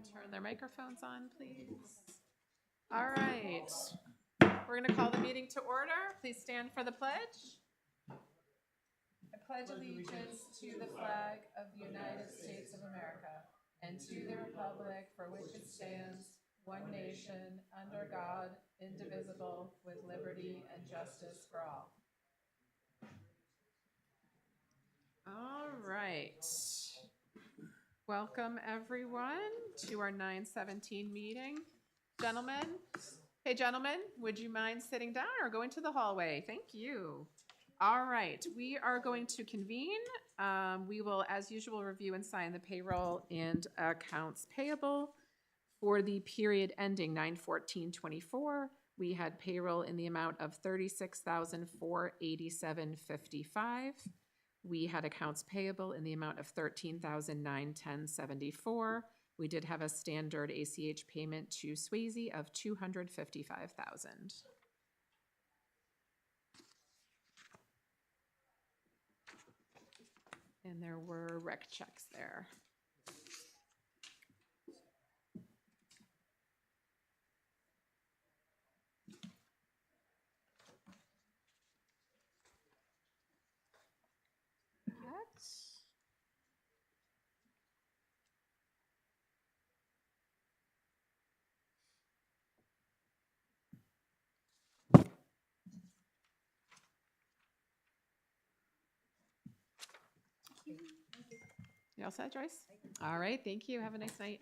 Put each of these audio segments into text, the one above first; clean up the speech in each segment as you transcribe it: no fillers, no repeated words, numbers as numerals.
turn their microphones on, please. All right. We're going to call the meeting to order. Please stand for the pledge. I pledge allegiance to the flag of the United States of America and to the republic for which it stands, one nation, under God, indivisible, with liberty and justice for all. All right. Welcome, everyone, to our 9:17 meeting. Gentlemen, hey, gentlemen, would you mind sitting down or going to the hallway? Thank you. All right, we are going to convene. We will, as usual, review and sign the payroll and accounts payable. For the period ending 9/14/24, we had payroll in the amount of $36,487.55. We had accounts payable in the amount of $13,910.74. We did have a standard ACH payment to Swayze of $255,000. And there were rec checks there. You all set, Joyce? All right, thank you. Have a nice night.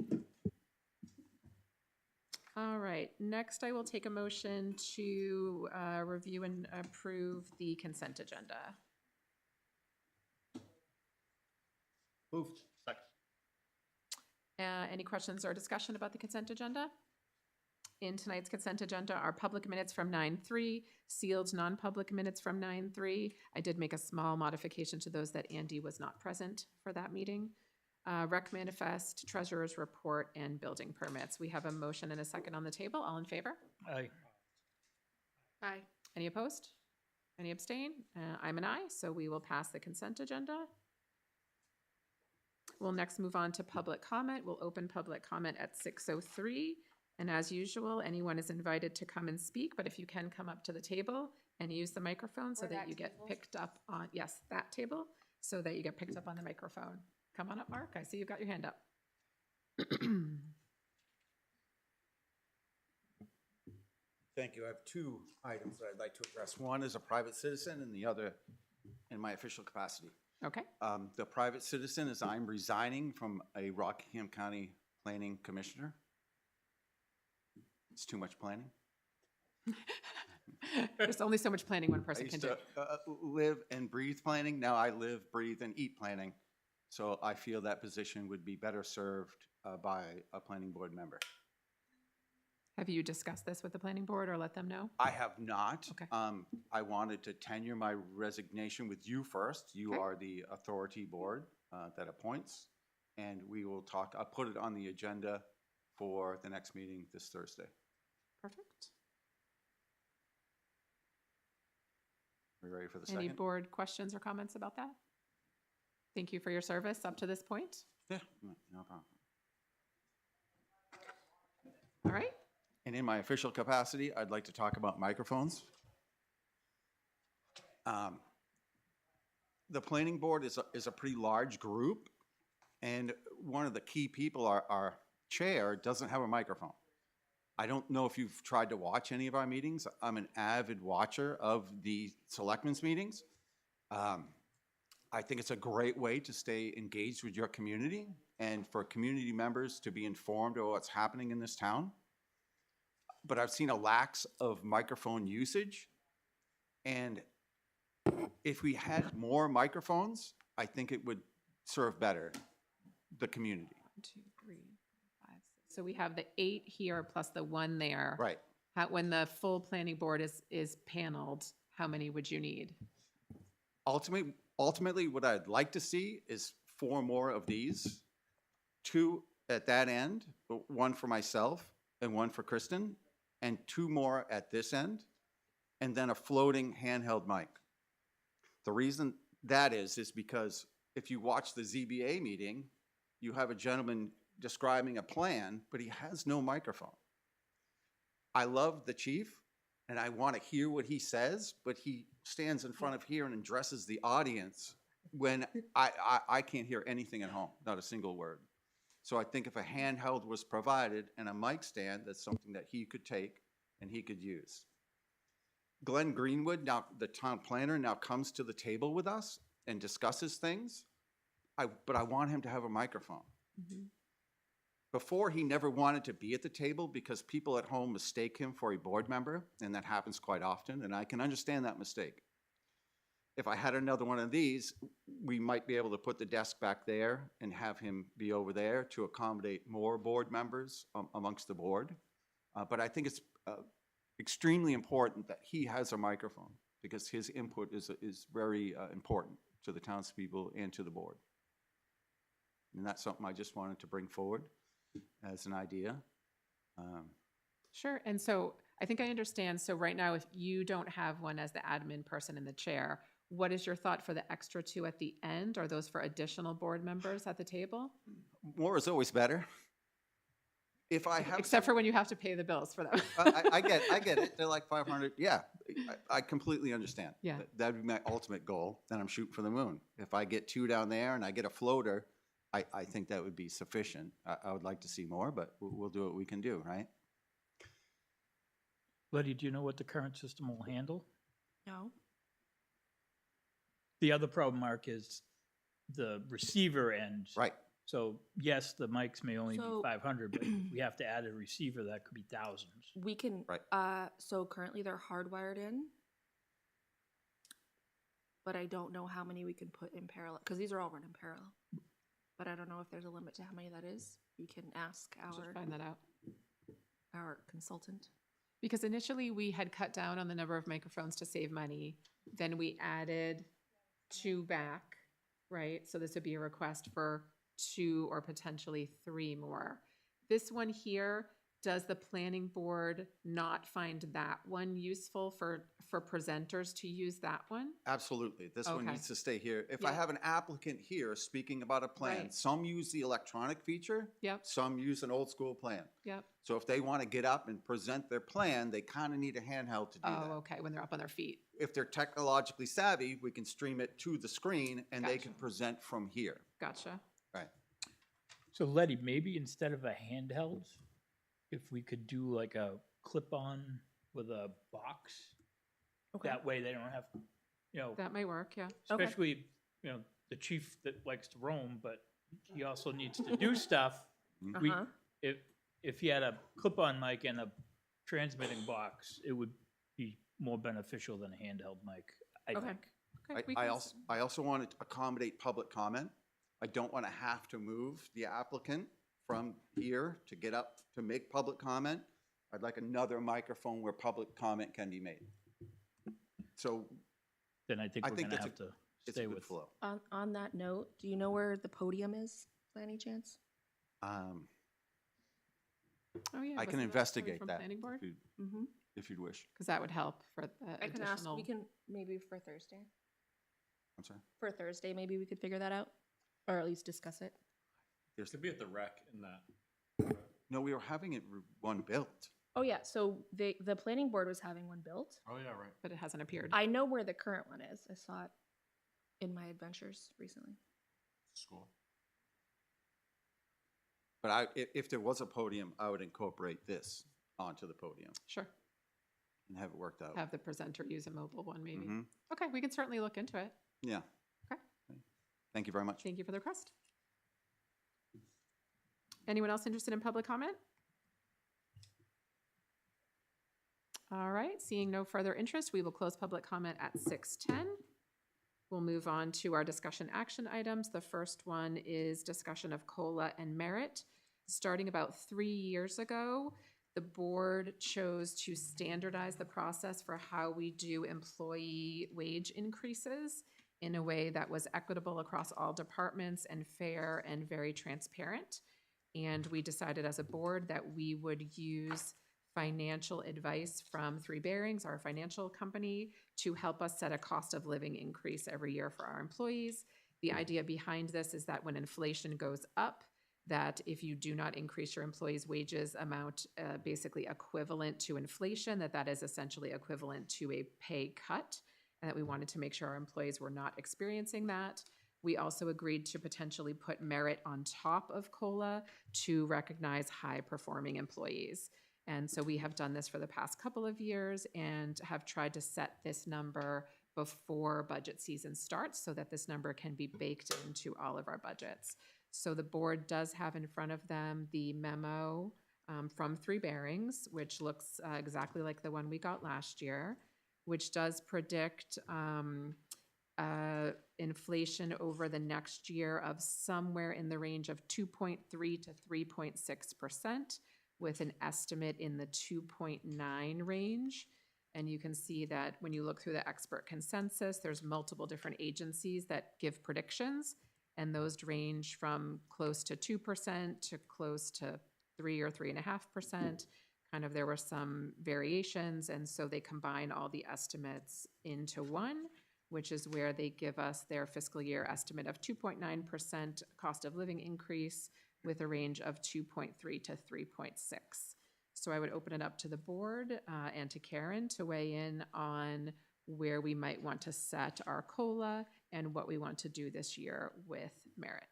All right, next I will take a motion to review and approve the consent agenda. Moved. Second. Any questions or discussion about the consent agenda? In tonight's consent agenda are public minutes from 9/3, sealed non-public minutes from 9/3. I did make a small modification to those that Andy was not present for that meeting. Rec manifest, treasurer's report, and building permits. We have a motion and a second on the table. All in favor? Aye. Aye. Any opposed? Any abstain? I'm an aye, so we will pass the consent agenda. We'll next move on to public comment. We'll open public comment at 6:03. And as usual, anyone is invited to come and speak, but if you can come up to the table and use the microphone so that you get picked up on, yes, that table, so that you get picked up on the microphone. Come on up, Mark. I see you've got your hand up. Thank you. I have two items that I'd like to address. One is a private citizen and the other in my official capacity. Okay. The private citizen is I'm resigning from a Rockingham County Planning Commissioner. It's too much planning. There's only so much planning one person can do. I used to live and breathe planning. Now I live, breathe, and eat planning. So I feel that position would be better served by a planning board member. Have you discussed this with the planning board or let them know? I have not. Okay. I wanted to tenure my resignation with you first. You Okay. are the authority board that appoints, and we will talk. I'll put it on the agenda for the next meeting this Thursday. Perfect. Are we ready for the Any second? board questions or comments about that? Thank you for your service up to this point. Yeah, no problem. All right. And in my official capacity, I'd like to talk about microphones. The planning board is a pretty large group, and one of the key people, our chair, doesn't have a microphone. I don't know if you've tried to watch any of our meetings. I'm an avid watcher of the selectmen's meetings. I think it's a great way to stay engaged with your community and for community members to be informed of what's happening in this town. But I've seen a lack of microphone usage. And if we had more microphones, I think it would serve better the community. 1, 2, 3, 5, 6. So we have the 8 here plus the 1 there. Right. When the full planning board is paneled, how many would you need? Ultimately, what I'd like to see is 4 more of these, 2 at that end, 1 for myself and 1 for Kristen, and 2 more at this end, and then a floating handheld mic. The reason that is because if you watch the ZBA meeting, you have a gentleman describing a plan, but he has no microphone. I love the chief, and I want to hear what he says, but he stands in front of here and addresses the audience when I can't hear anything at home, not a single word. So I think if a handheld was provided and a mic stand, that's something that he could take and he could use. Glenn Greenwood, now the town planner, now comes to the table with us and discusses things, but I want him to have a microphone. Mhm. Before, he never wanted to be at the table because people at home mistake him for a board member, and that happens quite often, and I can understand that mistake. If I had another one of these, we might be able to put the desk back there and have him be over there to accommodate more board members amongst the board. But I think it's extremely important that he has a microphone because his input is very important to the townspeople and to the board. And that's something I just wanted to bring forward as an idea. Sure. And so I think I understand. So right now, if you don't have one as the admin person in the chair, what is your thought for the extra two at the end? Are those for additional board members at the table? More is always better. If I have, Except for when you have to pay the bills for them. I get it. They're like 500. Yeah, I completely understand. Yeah. That'd be my ultimate goal. Then I'm shooting for the moon. If I get two down there and I get a floater, I think that would be sufficient. I would like to see more, but we'll do what we can do, right? Letty, do you know what the current system will handle? No. The other problem, Mark, is the receiver end. Right. So yes, the mics may only be So- 500, but we have to add a receiver that could be thousands. We can, Right. so currently they're hardwired in. But I don't know how many we can put in parallel, because these are all run in parallel. But I don't know if there's a limit to how many that is. You can ask Just find that out. our consultant. Because initially we had cut down on the number of microphones to save money. Then we added two back, right? So this would be a request for 2 or potentially 3 more. This one here, does the planning board not find that one useful for presenters to use that one? Absolutely. This one Okay. needs to stay here. If I Yeah. have an applicant here speaking about a plan, Right. some use the electronic feature, Yep, some use an old school plan. yep. So if they want to get up and present their plan, they kind of need a handheld to do Oh, that. okay, when they're up on their feet. If they're technologically savvy, we can stream it to the screen and they Gotcha. can present from here. Gotcha. Right. So Letty, maybe instead of a handheld, if we could do like a clip-on with a box, Okay. that way they don't have, That might work, yeah. Okay. especially, the chief that likes to roam, but he also needs to do stuff. We, Uh-huh. if you had a clip-on mic and a transmitting box, it would be more beneficial than a handheld mic, I Okay. think. Okay, we I can also want to accommodate public comment. I don't want to have to move the applicant from here to get up to make public comment. I'd like another microphone where public comment can be made. So Then I think I we're think gonna that's have to it's a stay good with. flow. On that note, do you know where the podium is, by any chance? Um, Oh, yeah. I can wasn't that coming investigate from that planning board? Mm-hmm. if you'd wish. Because that would help for the I can ask, additional. we can, maybe for Thursday. I'm sorry. For Thursday, maybe we could figure that out, or at least discuss it. There's, Could be at the rec in that. no, we were having it one built. Oh, yeah, so the planning board was having one built. Oh, yeah, right. But it hasn't appeared. I know where the current one is. I saw it in my adventures recently. School. But if there was a podium, I would incorporate this onto the podium Sure. and have it worked out. Have the presenter use a mobile one, maybe. Mhm. Okay, we can certainly look into it. Yeah. Okay. Thank you very much. Thank you for the request. Anyone else interested in public comment? All right, seeing no further interest, we will close public comment at 6:10. We'll move on to our discussion action items. The first one is discussion of COLA and merit. Starting about 3 years ago, the board chose to standardize the process for how we do employee wage increases in a way that was equitable across all departments and fair and very transparent. And we decided as a board that we would use financial advice from Three Bearings, our financial company, to help us set a cost of living increase every year for our employees. The idea behind this is that when inflation goes up, that if you do not increase your employees' wages amount basically equivalent to inflation, that is essentially equivalent to a pay cut, and that we wanted to make sure our employees were not experiencing that. We also agreed to potentially put merit on top of COLA to recognize high-performing employees. And so we have done this for the past couple of years and have tried to set this number before budget season starts so that this number can be baked into all of our budgets. So the board does have in front of them the memo from Three Bearings, which looks exactly like the one we got last year, which does predict inflation over the next year of somewhere in the range of 2.3 to 3.6%, with an estimate in the 2.9 range. And you can see that when you look through the expert consensus, there's multiple different agencies that give predictions, and those range from close to 2% to close to 3 or 3.5%. Kind of there were some variations, and so they combine all the estimates into one, which is where they give us their fiscal year estimate of 2.9% cost of living increase with a range of 2.3 to 3.6. So I would open it up to the board and to Karen to weigh in on where we might want to set our COLA and what we want to do this year with merit.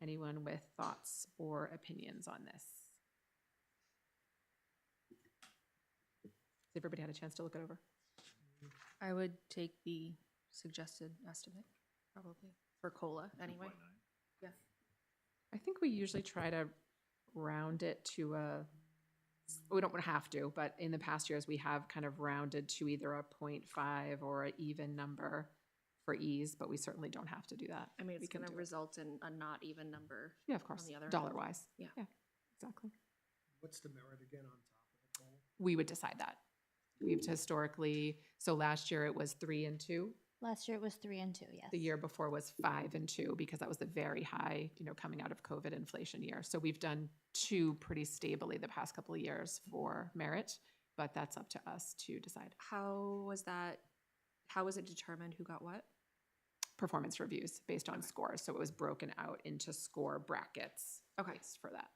Anyone with thoughts or opinions on this? Has everybody had a chance to look it over? I would take the suggested estimate, probably, for COLA anyway. Yeah. I think we usually try to round it to we don't have to, but in the past years, we have kind of rounded to either a 0.5 or an even number for ease, but we certainly don't have to do that. I mean, We it's can going to do it. result in a not even number. Yeah, of course, the other end. dollar-wise. Yeah. Yeah, exactly. What's the merit again on top of the COLA? We would decide that. We've historically, so last year it was 3 and 2. Last year it was 3 and 2, yes. The year before was 5 and 2 because that was the very high, coming out of COVID inflation year. So we've done 2 pretty stably the past couple of years for merit, but that's up to us to decide. How was it determined who got what? Performance reviews based on scores. So it was broken out into score brackets. Okay. Based for that.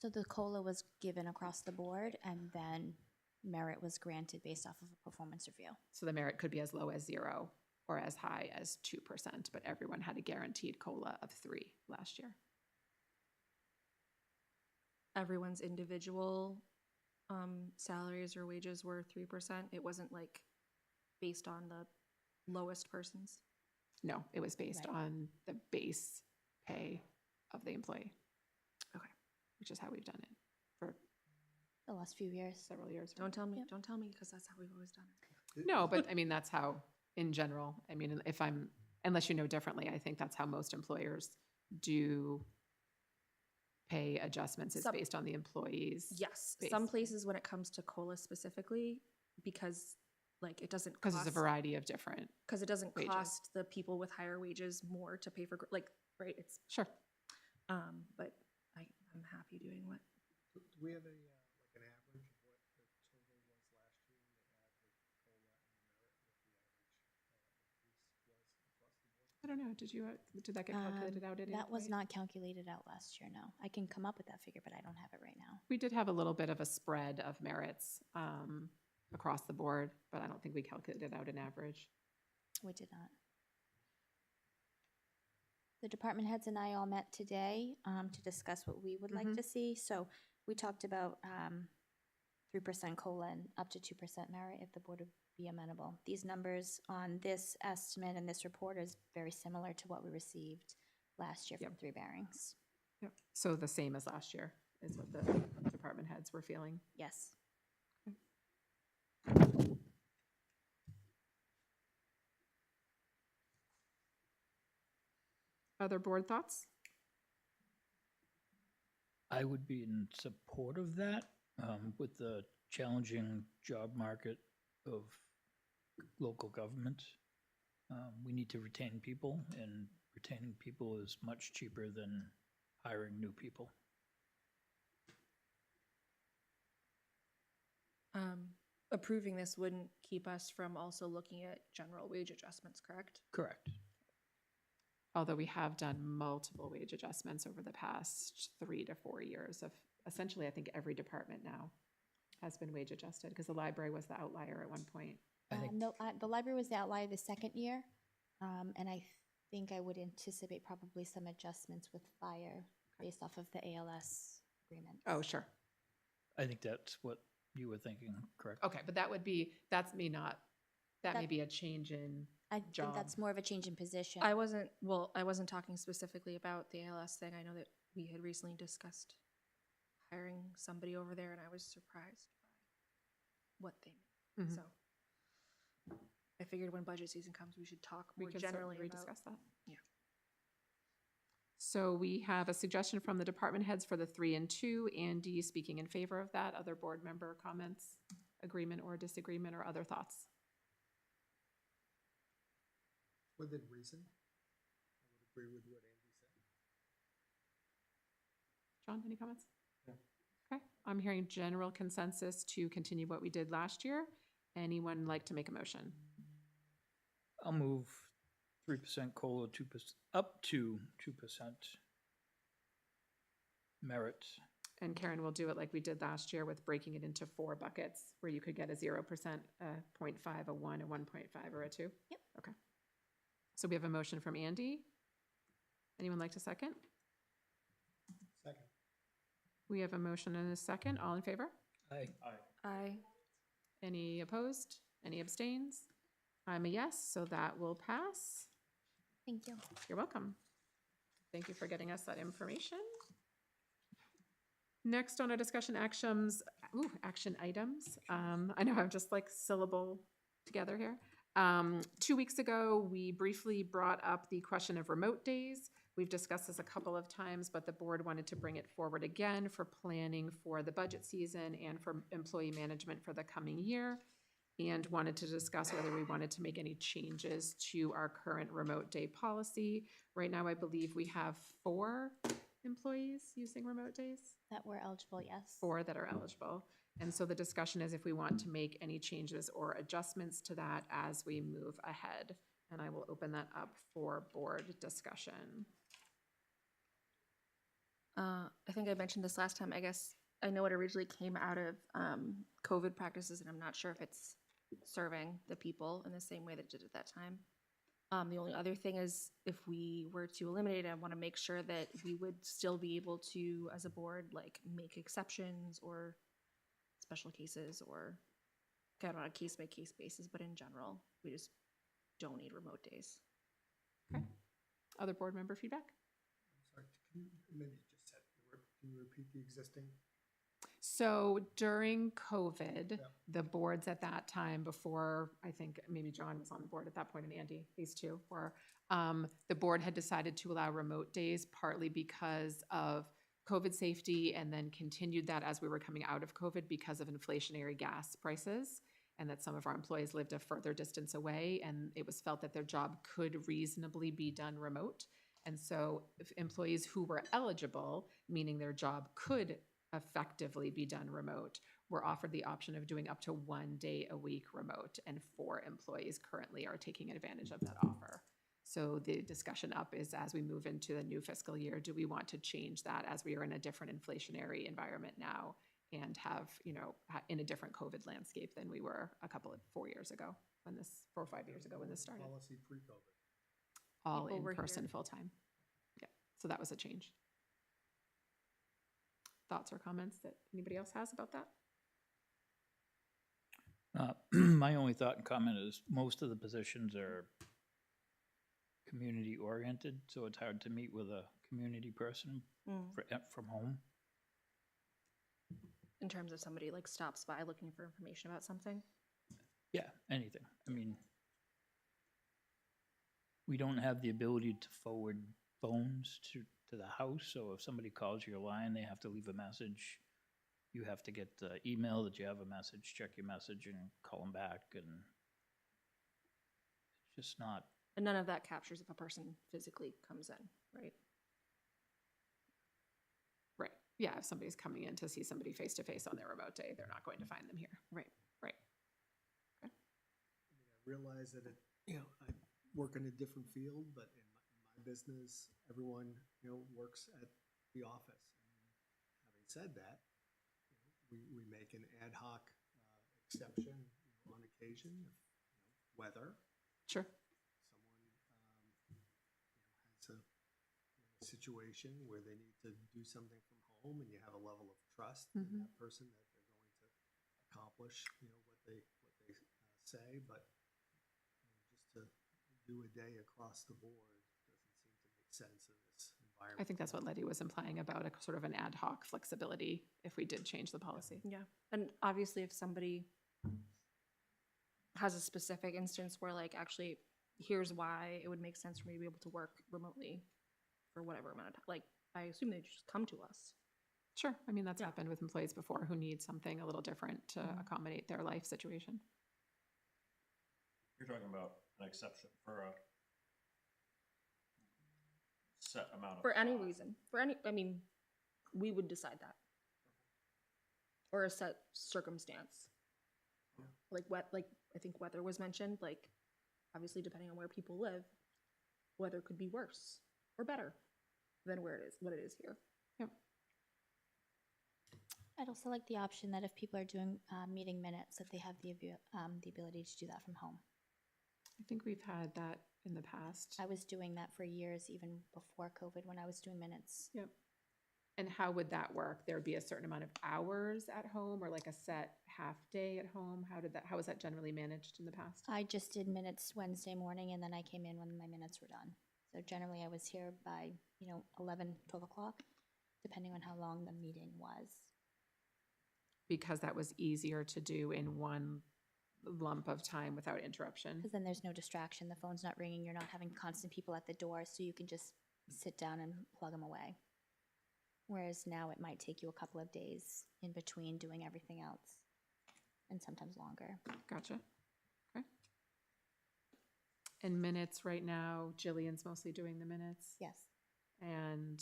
So the COLA was given across the board, and then merit was granted based off of a performance review. So the merit could be as low as 0 or as high as 2%, but everyone had a guaranteed COLA of 3 last year. Everyone's individual salaries or wages were 3%. It wasn't like based on the lowest person's. No, it was based Right. on the base pay of the employee. Okay. Which is how we've done it for The last few years. several years. Don't tell me, Yep. don't tell me, because that's how we've always done it. No, but I mean, that's how, in general, I mean, unless you know differently, I think that's how most employers do pay adjustments is Some- based on the employees. Yes, base. some places when it comes to COLA specifically, because like it doesn't Because cost, there's a variety of different, because it doesn't wages. cost the people with higher wages more to pay for like right. It's sure. but I'm happy doing what. Do we have like an average of what the total was last year to add the COLA and the merit, what the average increase was across the board? I don't know, did that get calculated out at any That was point? not calculated out last year, no. I can come up with that figure, but I don't have it right now. We did have a little bit of a spread of merits across the board, but I don't think we calculated out an average. We did not. The department heads and I all met today to discuss what we would like Mhm. to see. So we talked about 3% COLA and up to 2% merit if the board would be amenable. These numbers on this estimate and this report is very similar to what we received last year from Yep. Three Bearings. Yep. So the same as last year is what the department heads were feeling. Yes. Other board thoughts? I would be in support of that, with the challenging job market of local government. We need to retain people, and retaining people is much cheaper than hiring new people. Approving this wouldn't keep us from also looking at general wage adjustments, correct? Correct. Although we have done multiple wage adjustments over the past 3 to 4 years of, essentially, I think every department now has been wage adjusted, because the library was the outlier at one point. I think No, the library was the outlier the second year, and I think I would anticipate probably some adjustments with fire based off of the ALS agreement. Oh, sure. I think that's what you were thinking, correct? Okay, but that may That- be a change in I think job. that's more of a change in position. I wasn't talking specifically about the ALS thing. I know that we had recently discussed hiring somebody over there, and I was surprised by what they made. Mhm. So I figured when budget season comes, we should talk We more could generally certainly about. rediscuss that. Yeah. So we have a suggestion from the department heads for the 3 and 2. Andy speaking in favor of that. Other board member comments, agreement or disagreement, or other thoughts? Within reason, I would agree with what Andy said. John, any comments? No. Okay, I'm hearing general consensus to continue what we did last year. Anyone like to make a motion? I'll move 3% COLA, 2%, up to 2% merit. And Karen will do it like we did last year with breaking it into 4 buckets, where you could get a 0%, a 0.5, a 1, a 1.5, or a 2? Yep. Okay. So we have a motion from Andy. Anyone like to second? Second. We have a motion and a second. All in favor? Aye. Any opposed? Any abstains? I'm a yes, so that will pass. Thank you. You're welcome. Thank you for getting us that information. Next on our discussion action items. I know I'm just like syllable together here. 2 weeks ago, we briefly brought up the question of remote days. We've discussed this a couple of times, but the board wanted to bring it forward again for planning for the budget season and for employee management for the coming year, and wanted to discuss whether we wanted to make any changes to our current remote day policy. Right now, I believe we have 4 employees using remote days. That we're eligible, yes. 4 that are eligible. And so the discussion is if we want to make any changes or adjustments to that as we move ahead. And I will open that up for board discussion. I think I mentioned this last time. I guess I know it originally came out of COVID practices, and I'm not sure if it's serving the people in the same way that it did at that time. The only other thing is, if we were to eliminate it, I want to make sure that we would still be able to, as a board, like make exceptions or special cases, or kind of on a case-by-case basis, but in general, we just don't need remote days. Okay. Other board member feedback? I'm sorry, maybe you just said, can you repeat the existing? So during COVID, Yeah. the boards at that time, before, I think maybe John was on the board at that point, and Andy, these 2 were, the board had decided to allow remote days, partly because of COVID safety, and then continued that as we were coming out of COVID because of inflationary gas prices, and that some of our employees lived a further distance away, and it was felt that their job could reasonably be done remote. And so if employees who were eligible, meaning their job could effectively be done remote, were offered the option of doing up to 1 day a week remote, and 4 employees currently are taking advantage of that offer. So the discussion up is, as we move into the new fiscal year, do we want to change that as we are in a different inflationary environment now and have, in a different COVID landscape than we were 4 years ago, 4 or 5 years ago when this started? Policy pre-COVID. All People in were person, here. full-time. Yeah, so that was a change. Thoughts or comments that anybody else has about that? My only thought and comment is most of the positions are community-oriented, so it's hard to meet with a community person from home. In terms of somebody like stops by looking for information about something. Yeah, anything. I mean, we don't have the ability to forward phones to the house, so if somebody calls your line, they have to leave a message. You have to get the email that you have a message, check your message, and call them back, and it's just not. And none of that captures if a person physically comes in, right? Right. Yeah, if somebody's coming in to see somebody face-to-face on their remote day, they're not going to find them here. Right. Right. I mean, I realize that I work in a different field, but in my business, everyone, works at the office. And having said that, we make an ad hoc exception on occasion if weather. Sure. Someone has a situation where they need to do something from home, and you have a level of trust in that person that they're going to accomplish, what they say. But just to do a day across the board doesn't seem to make sense in this environment. I think that's what Letty was implying about a sort of an ad hoc flexibility if we did change the policy. Yeah, and obviously if somebody has a specific instance where like, actually, here's why it would make sense for me to be able to work remotely for whatever amount of time, like, I assume they just come to us. Sure. I mean, that's happened with employees before who need something a little different to accommodate their life situation. You're talking about an exception for a set amount of For any time. reason, we would decide that. Or a set circumstance. Like I think weather was mentioned, like, obviously depending on where people live, weather could be worse or better than what it is here. Yep. I'd also like the option that if people are doing meeting minutes, that they have the ability to do that from home. I think we've had that in the past. I was doing that for years, even before COVID, when I was doing minutes. Yep. And how would that work? There would be a certain amount of hours at home or like a set half day at home? How was that generally managed in the past? I just did minutes Wednesday morning, and then I came in when my minutes were done. So generally I was here by, 11, 12 o'clock, depending on how long the meeting was. Because that was easier to do in one lump of time without interruption. Because then there's no distraction. The phone's not ringing. You're not having constant people at the door, so you can just sit down and plug them away. Whereas now it might take you a couple of days in between doing everything else, and sometimes longer. Gotcha. Okay. And minutes right now, Jillian's mostly doing the minutes. Yes. And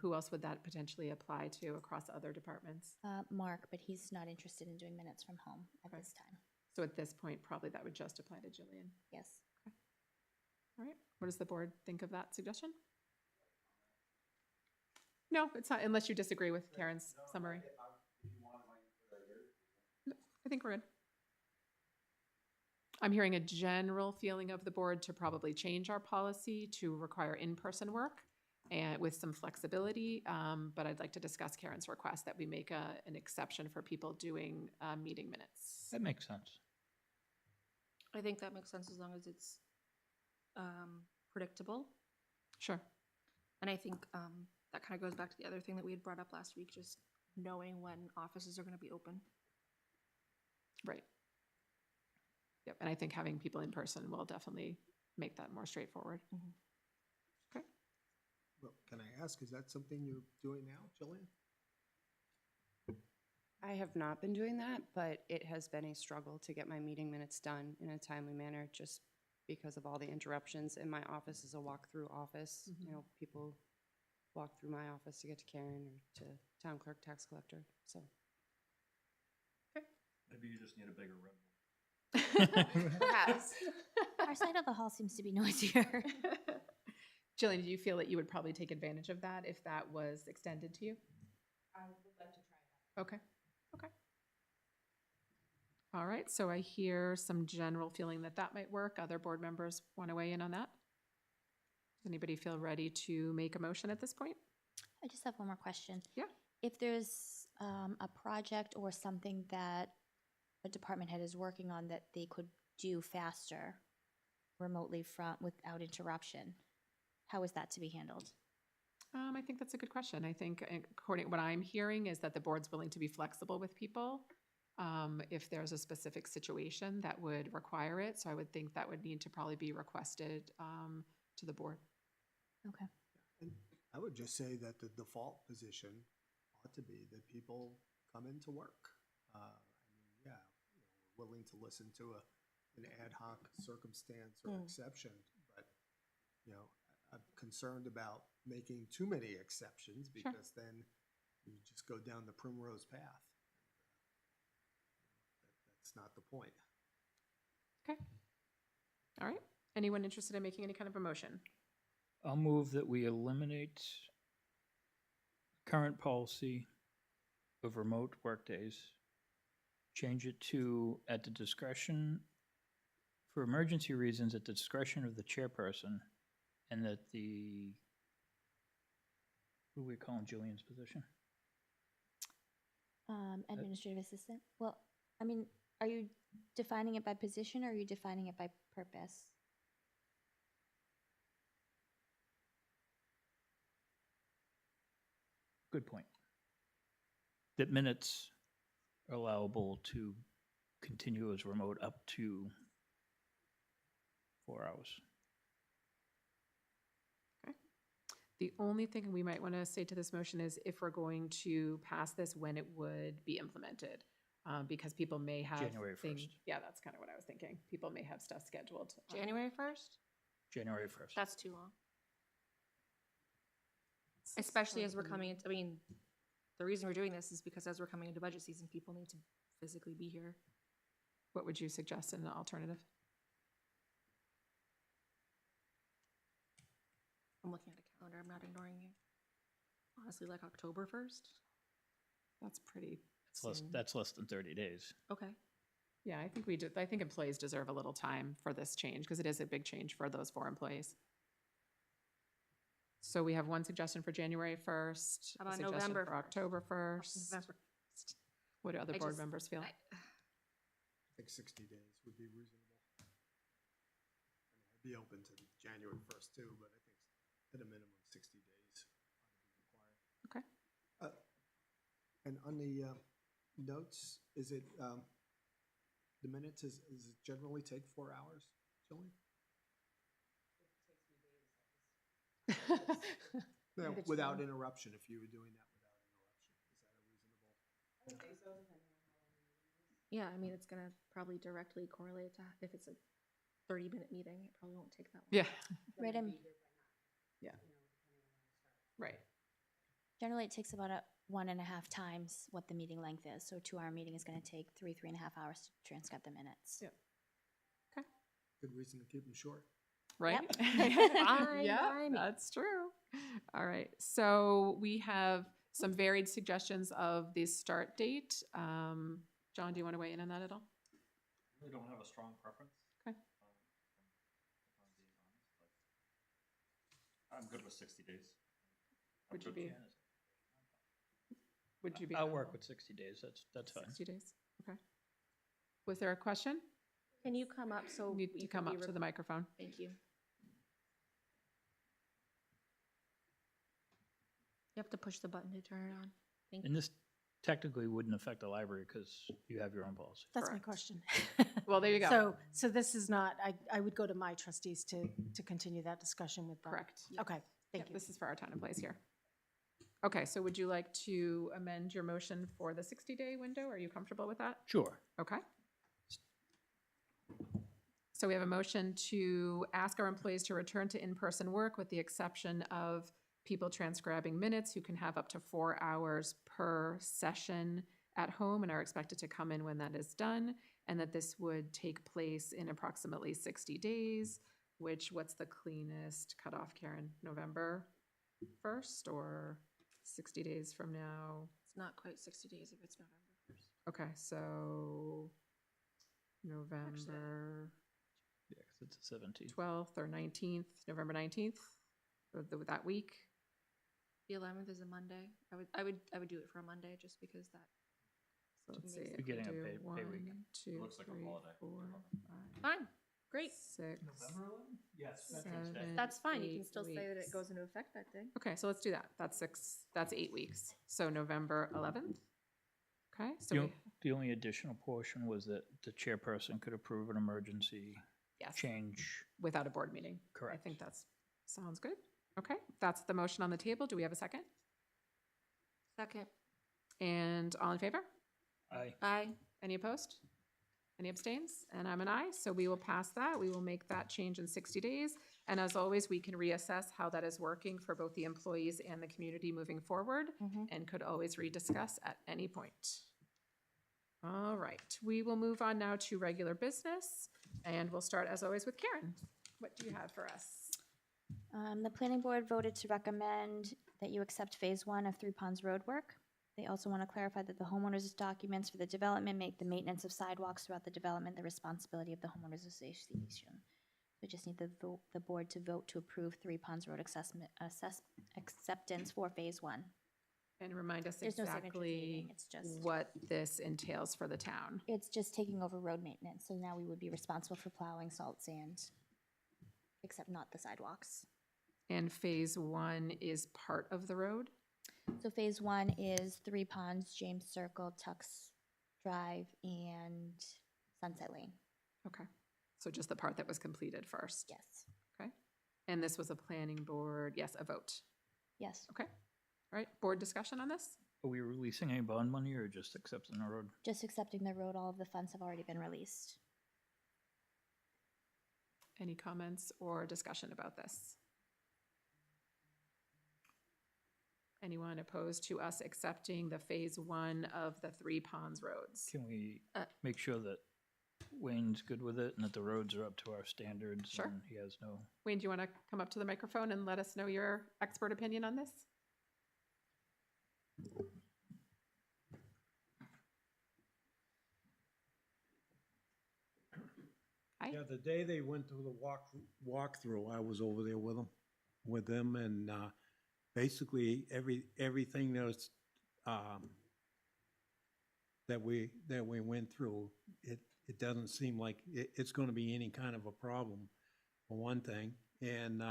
who else would that potentially apply to across other departments? Mark, but he's not interested in doing minutes from home at Okay. this time. So at this point, probably that would just apply to Jillian. Yes. All right. What does the board think of that suggestion? No, it's not, unless you disagree with Karen's summary. No, I think we're good. I'm hearing a general feeling of the board to probably change our policy to require in-person work and with some flexibility, but I'd like to discuss Karen's request that we make an exception for people doing meeting minutes. That makes sense. I think that makes sense as long as it's predictable. Sure. And I think that kind of goes back to the other thing that we had brought up last week, just knowing when offices are going to be open. Right. Yep, and I think having people in person will definitely make that more straightforward. Okay. Well, can I ask, is that something you're doing now, Jillian? I have not been doing that, but it has been a struggle to get my meeting minutes done in a timely manner just because of all the interruptions. And my office is a walk-through office. People walk through my office to get to Karen or to town clerk, tax collector, so. Maybe you just need a bigger room. Perhaps. Our side of the hall seems to be noisier. Jillian, do you feel that you would probably take advantage of that if that was extended to you? I would like to try that. Okay, okay. All right, so I hear some general feeling that that might work. Other board members want to weigh in on that? Does anybody feel ready to make a motion at this point? I just have one more question. Yeah. If there's a project or something that a department head is working on that they could do faster remotely without interruption, how is that to be handled? I think that's a good question. I think according to what I'm hearing is that the board's willing to be flexible with people if there's a specific situation that would require it. So I would think that would need to probably be requested to the board. Okay. And I would just say that the default position ought to be that people come into work. We're willing to listen to an ad hoc circumstance or exception, but, I'm concerned about making too many exceptions because then you just go down the primrose path. That's not the point. Okay. All right. Anyone interested in making any kind of a motion? I'll move that we eliminate current policy of remote workdays, change it to at the discretion, for emergency reasons, at the discretion of the chairperson, and that who are we calling Jillian's position? Administrative assistant? Well, I mean, are you defining it by position or are you defining it by purpose? Good point. That minutes are allowable to continue as remote up to 4 hours. The only thing we might want to say to this motion is if we're going to pass this, when it would be implemented. Because people may have. January things- 1st. Yeah, that's kind of what I was thinking. People may have stuff scheduled. January 1st? January 1st. That's too long. Especially as we're coming into, I mean, the reason we're doing this is because as we're coming into budget season, people need to physically be here. What would you suggest in an alternative? I'm looking at a calendar, I'm not ignoring you. Honestly, like October 1st? That's pretty. That's less than 30 days. Okay. Yeah, I think we do. I think employees deserve a little time for this change because it is a big change for those 4 employees. So we have one suggestion for January 1st. How a about suggestion November for 1st? October 1st. November 1st. What do other I board just- members feel? I think 60 days would be reasonable. I mean, I'd be open to January 1st too, but I think at a minimum 60 days ought to be required. Okay. And on the notes, is it, the minutes, does it generally take 4 hours, Jillian? No, without interruption, if you were doing that without interruption, is that a reasonable? Yeah, I mean, it's gonna probably directly correlate to, if it's a 30-minute meeting, it probably won't take that long. Yeah, Right, right. generally it takes about 1.5 times what the meeting length is. So a 2-hour meeting is gonna take 3.5 hours to transcribe the minutes. Yeah. Good reason to keep them short. Right? Fine Yeah, by me. that's true. All right, so we have some varied suggestions of the start date. John, do you want to weigh in on that at all? I really don't have a strong preference. Okay. If I'm being honest, but I'm good with 60 days. I'm Would you good be? with- Would you be? I'll work with 60 days, that's fine. 60 days, okay. Was there a question? Can you come up so? You need to you come can be up to the rec- microphone. Thank you. You have to push the button to turn it on. Thank you. And this technically wouldn't affect the library because you have your own policy. That's my Correct. question. Well, there you go. So this is not, I would go to my trustees to continue that discussion with them. Correct. Okay, thank Yep, you. This is for our town employees here. Okay, so would you like to amend your motion for the 60-day window? Are you comfortable with that? Sure. Okay. So we have a motion to ask our employees to return to in-person work with the exception of people transcribing minutes who can have up to 4 hours per session at home and are expected to come in when that is done, and that this would take place in approximately 60 days, which, what's the cleanest cutoff, Karen? November 1st or 60 days from now? It's not quite 60 days if it's November 1st. Okay, so November Yeah, because it's the 17th. 12th or 19th, November 19th, that week. The 11th is a Monday. I would do it for a Monday just because that, So let's see. Makes if You're getting we a do pay week. 1, 2, It looks like a 3, holiday. 4, 5, fine, great. 6. November 11th? Yes. Seven. That's fine. You can 8 still say that weeks. it goes into effect that day. Okay, so let's do that. That's 8 weeks. So November 11th. Okay, so The, we, the only additional portion was that the chairperson could approve an emergency yes, change. without a board meeting. I Correct. think sounds good. Okay, that's the motion on the table. Do we have a second? Second. And all in favor? Aye. Aye. Any opposed? Any abstains? And I'm an aye, so we will pass that. We will make that change in 60 days. And as always, we can reassess how that is working for both the employees and the community moving forward, and could always rediscuss at any point. All right, we will move on now to regular business, and we'll start as always with Karen. What do you have for us? The planning board voted to recommend that you accept phase 1 of Three Ponds Road work. They also want to clarify that the homeowners' documents for the development make the maintenance of sidewalks throughout the development the responsibility of the homeowners association. We just need the board to vote to approve Three Ponds Road acceptance for phase 1. And remind us There's no signatures exactly needed, it's just- what this entails for the town. It's just taking over road maintenance, so now we would be responsible for plowing, salt, sand, except not the sidewalks. And phase 1 is part of the road? So phase 1 is Three Ponds, James Circle, Tux Drive, and Sunset Lane. Okay. So just the part that was completed first? Yes. Okay. And this was a planning board, yes, a vote. Yes. Okay. All right, board discussion on this? Are we releasing any bond money or just accepting the road? Just accepting the road, all of the funds have already been released. Any comments or discussion about this? Anyone opposed to us accepting the phase 1 of the Three Ponds roads? Can we make sure that Wayne's good with it and that the roads are up to our standards? Sure. And he has no, Wayne, do you want to come up to the microphone and let us know your expert opinion on this? Hi. Yeah, the day they went through the walkthrough, I was over there with them, and basically everything that we went through, it doesn't seem like it's going to be any kind of a problem, for one thing. And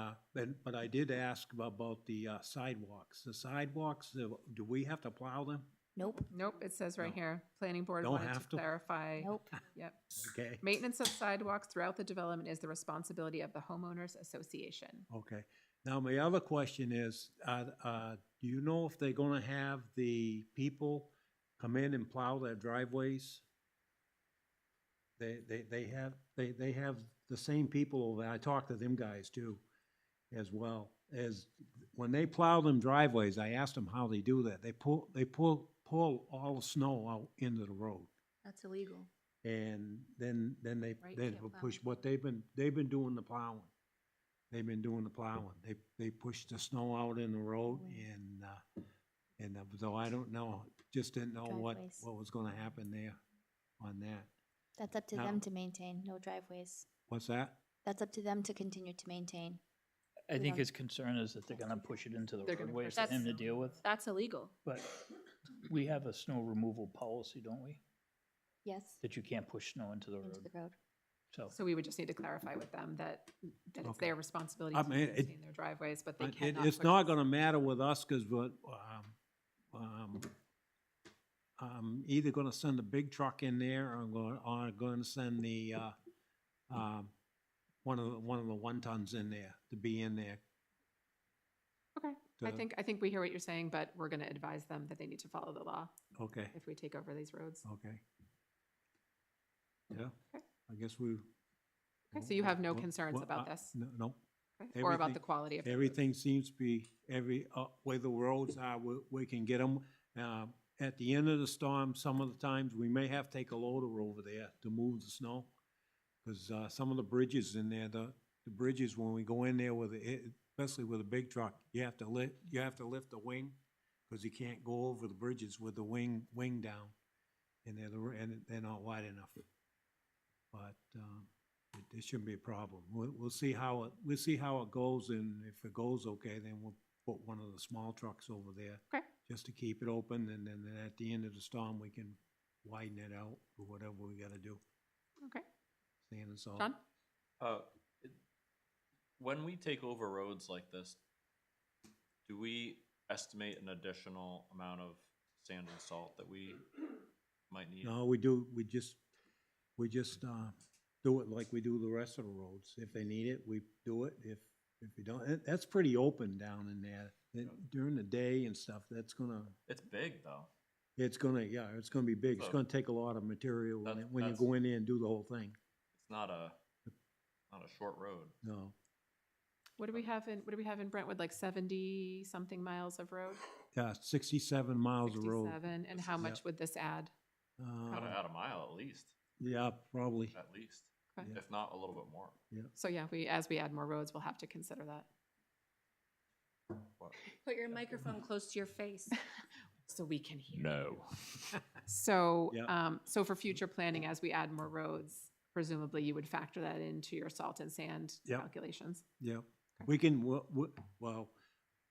but I did ask about the sidewalks. The sidewalks, do we have to plow them? Nope. Nope, it says right No. here, planning board Don't wanted to have to? clarify. Nope. Yep. Okay. Maintenance of sidewalks throughout the development is the responsibility of the homeowners association. Okay. Now, my other question is, do you know if they're gonna have the people come in and plow their driveways? They have the same people over there. I talked to them guys too, as well. As when they plow them driveways, I asked them how they do that. They pull all the snow out into the road. That's illegal. And then they Right, then can't plow. push, what they've been doing the plowing. They've been doing the plowing. They push the snow out in the road and so I don't know, just didn't know what Driveways. was gonna happen there on that. That's up to Now- them to maintain, no driveways. What's that? That's up to them to continue to maintain. I We think don't- his concern is that they're gonna push it into the They're gonna roadways push for him it. to deal with. That's illegal. But we have a snow removal policy, don't we? Yes, That you can't push snow into the into road. the road. So we would just need to clarify with them that it's Okay. their responsibility I to mean, it- maintain their driveways, but they cannot. It's push not it. gonna matter with us, cause I'm either gonna send a big truck in there or I'm gonna send the, one of the 1-tons in there, to be in there. Okay, I think we hear what you're saying, but we're gonna advise them that they need to follow the law Okay, if we take over these roads. okay. Yeah, Okay. I guess we. Okay, so you have no well, concerns well, about this? No, Okay, or about the everything- quality of the roads? everything seems to be, where the roads are, we can get them. At the end of the storm, some of the times, we may have to take a loader over there to move the snow. Because some of the bridges in there, the bridges, when we go in there with it, especially with a big truck, you have to lift the wing, because you can't go over the bridges with the wing down. And they're not wide enough. But it shouldn't be a problem. We'll see how it goes, and if it goes okay, then we'll put one of the small trucks over there. Okay. Just to keep it open, and then at the end of the storm, we can widen it out, or whatever we gotta do. Okay, Sand and salt. John? When we take over roads like this, do we estimate an additional amount of sand and salt that we might need? No, we just do it like we do the rest of the roads. If they need it, we do it. If we don't, that's pretty open down in there. During the day and stuff, It's big, though. it's gonna be big. It's So- gonna take a lot of material when you That's- go in there and do the whole thing. It's not a short road. No. What do we have in Brentwood, like 70-something miles of road? Yeah, 67 miles of road. 67, and how much would this add? Gotta add a mile at least, Yeah, probably. Okay. if not a little bit more. So yeah, as we add more roads, we'll have to consider that. Put your microphone close to your face. So we can hear. No. So, Yeah. so for future planning, as we add more roads, presumably you would factor that into your salt and sand Yep. calculations? Yeah, we can, well,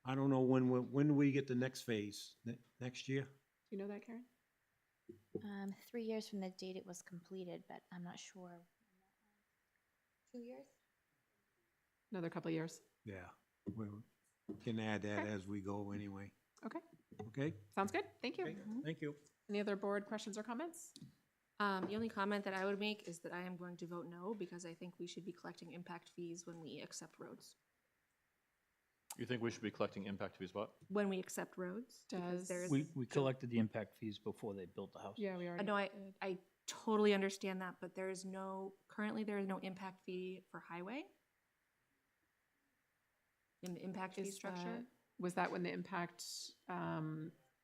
I don't know when do we get the next phase, next year? Do you know that, Karen? 3 years from the date it was completed, but I'm not sure. 2 years? Another couple of years? Yeah, we can add that Okay. as we go anyway. Okay, Okay? sounds good. Thank you. Okay, thank you. Any other board questions or comments? The only comment that I would make is that I am going to vote no, because I think we should be collecting impact fees when we accept roads. You think we should be collecting impact fees, what? When we accept roads. because Does- there's- We collected the impact fees before they built the house. Yeah, we already. No, I totally understand that, but there is no, currently there is no impact fee for highway in the impact fee Is structure. that- Was that when the impact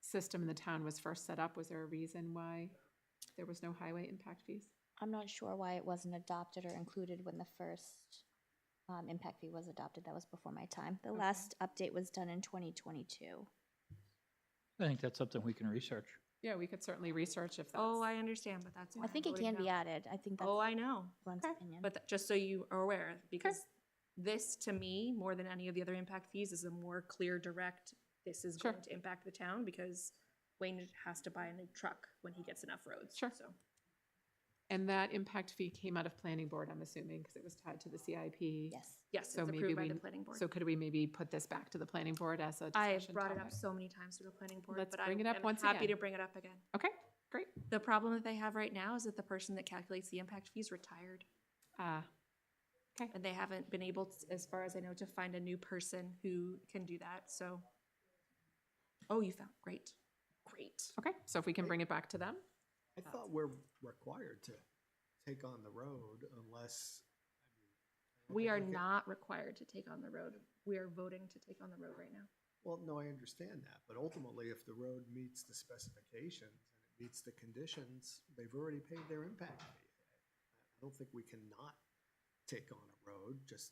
system in the town was first set up? Was there a reason why there was no highway impact fees? I'm not sure why it wasn't adopted or included when the first impact fee was adopted. That was before my time. The Okay. last update was done in 2022. I think that's something we can research. Yeah, we could certainly research if that's. Oh, I understand, but that's why I think I'm it voting can be no. added. I think that's Oh, I know. one's Okay. opinion. But just so you are aware, because this, to me, more than any of the other impact fees, is a more clear, direct, this is Sure. going to impact the town, because Wayne has to buy a new truck when he gets enough roads. Sure. So, And that impact fee came out of planning board, I'm assuming, because it was tied to the CIP. Yes. yes, So it's maybe approved by we, the planning board. so could we maybe put this back to the planning board as a I discussion have brought it up topic? so many times to the planning board, Let's but bring I it up am once happy again. to bring it up again. Okay, great. The problem that they have right now is that the person that calculates the impact fees retired, Okay, and they haven't been able, as far as I know, to find a new person who can do that, so. Oh, you found, great, great. okay, so if we can bring it back to them? I thought we're required to take on the road unless. I mean, I don't We think are can- not required to take on the road. We are voting to take on the road right now. Well, no, I understand that, but ultimately, if the road meets the specifications and it meets the conditions, they've already paid their impact fee. I don't think we cannot take on a road just,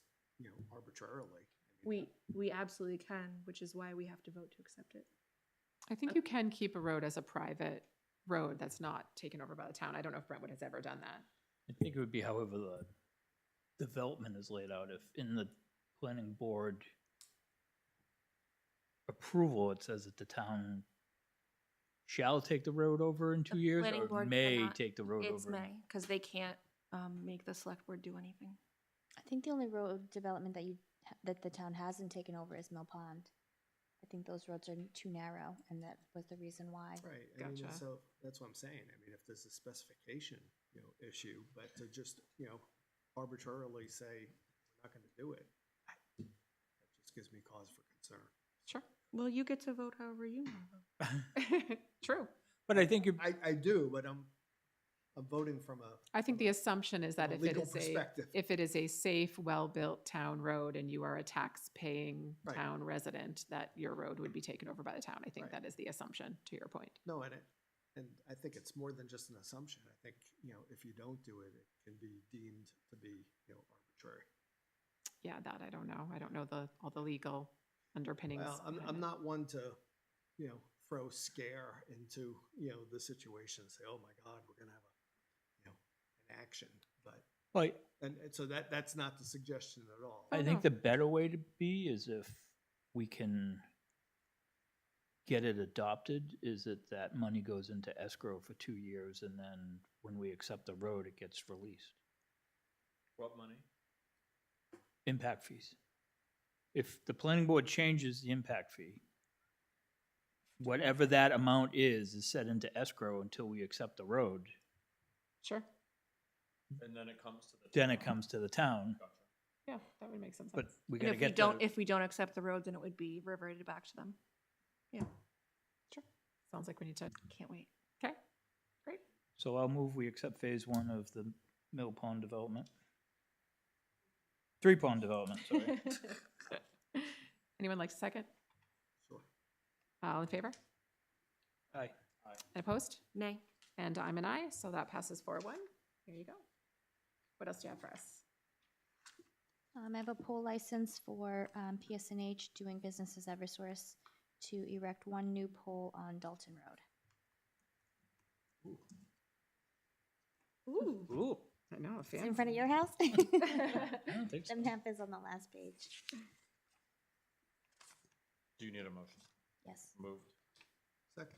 arbitrarily. I mean, We absolutely can, which is why we have to vote to accept it. I think you can keep a road as a private road that's not taken over by the town. I don't know if Brentwood has ever done that. I think it would be however the development is laid out. If in the planning board approval, it says that the town shall take the road over in 2 The years, planning or board may cannot- take the road over. It's May, because they can't make the select board do anything. I think the only road development that the town hasn't taken over is Mill Pond. I think those roads are too narrow, and that was the reason why. Right, I mean, Gotcha. so that's what I'm saying. I mean, if there's a specification, issue, but to just, arbitrarily say, we're not gonna do it, that just gives me cause for concern. Sure. Well, you get to vote however you want to vote. True. But I think you, I do, but I'm voting from a. I think the assumption is that From a if it legal is perspective. if it is a safe, well-built town road and you are a tax-paying Right. town resident, that your road would be taken over by the town. I think Right. that is the assumption, to your point. No, and I think it's more than just an assumption. I think, if you don't do it, it can be deemed to be, arbitrary. Yeah, that I don't know. I don't know all the legal underpinnings. Well, behind I'm it. not one to, throw scare into, the situation and say, oh my God, we're gonna have an action, but, like, and so that's not the suggestion at all. I Oh, think no. the better way to be is if we can get it adopted, is that money goes into escrow for 2 years, and then when we accept the road, it gets released. What money? Impact fees. If the planning board changes the impact fee, whatever that amount is set into escrow until we accept the road, Sure. And then it comes to the. then it comes to the town, Gotcha. Yeah, that would make some sense. but we And gotta if we get don't, the, if we don't accept the road, then it would be reverted back to them. Sure. Sounds like we need to. Can't wait. Okay. Great. so I'll move we accept phase 1 of the Mill Pond development. 3 Pond development, sorry. Anyone like to second? Sure. All in favor? Aye. And opposed? Nay. And I'm an aye, so that passes 4-1. Here you go. What else do you have for us? I have a pole license for PSNH doing business as Eversource to erect one new pole on Dalton Road. Ooh, Ooh, I know, It's in front of your house? I don't think so. The map is on the last page. Do you need a motion? Yes. Moved. Second.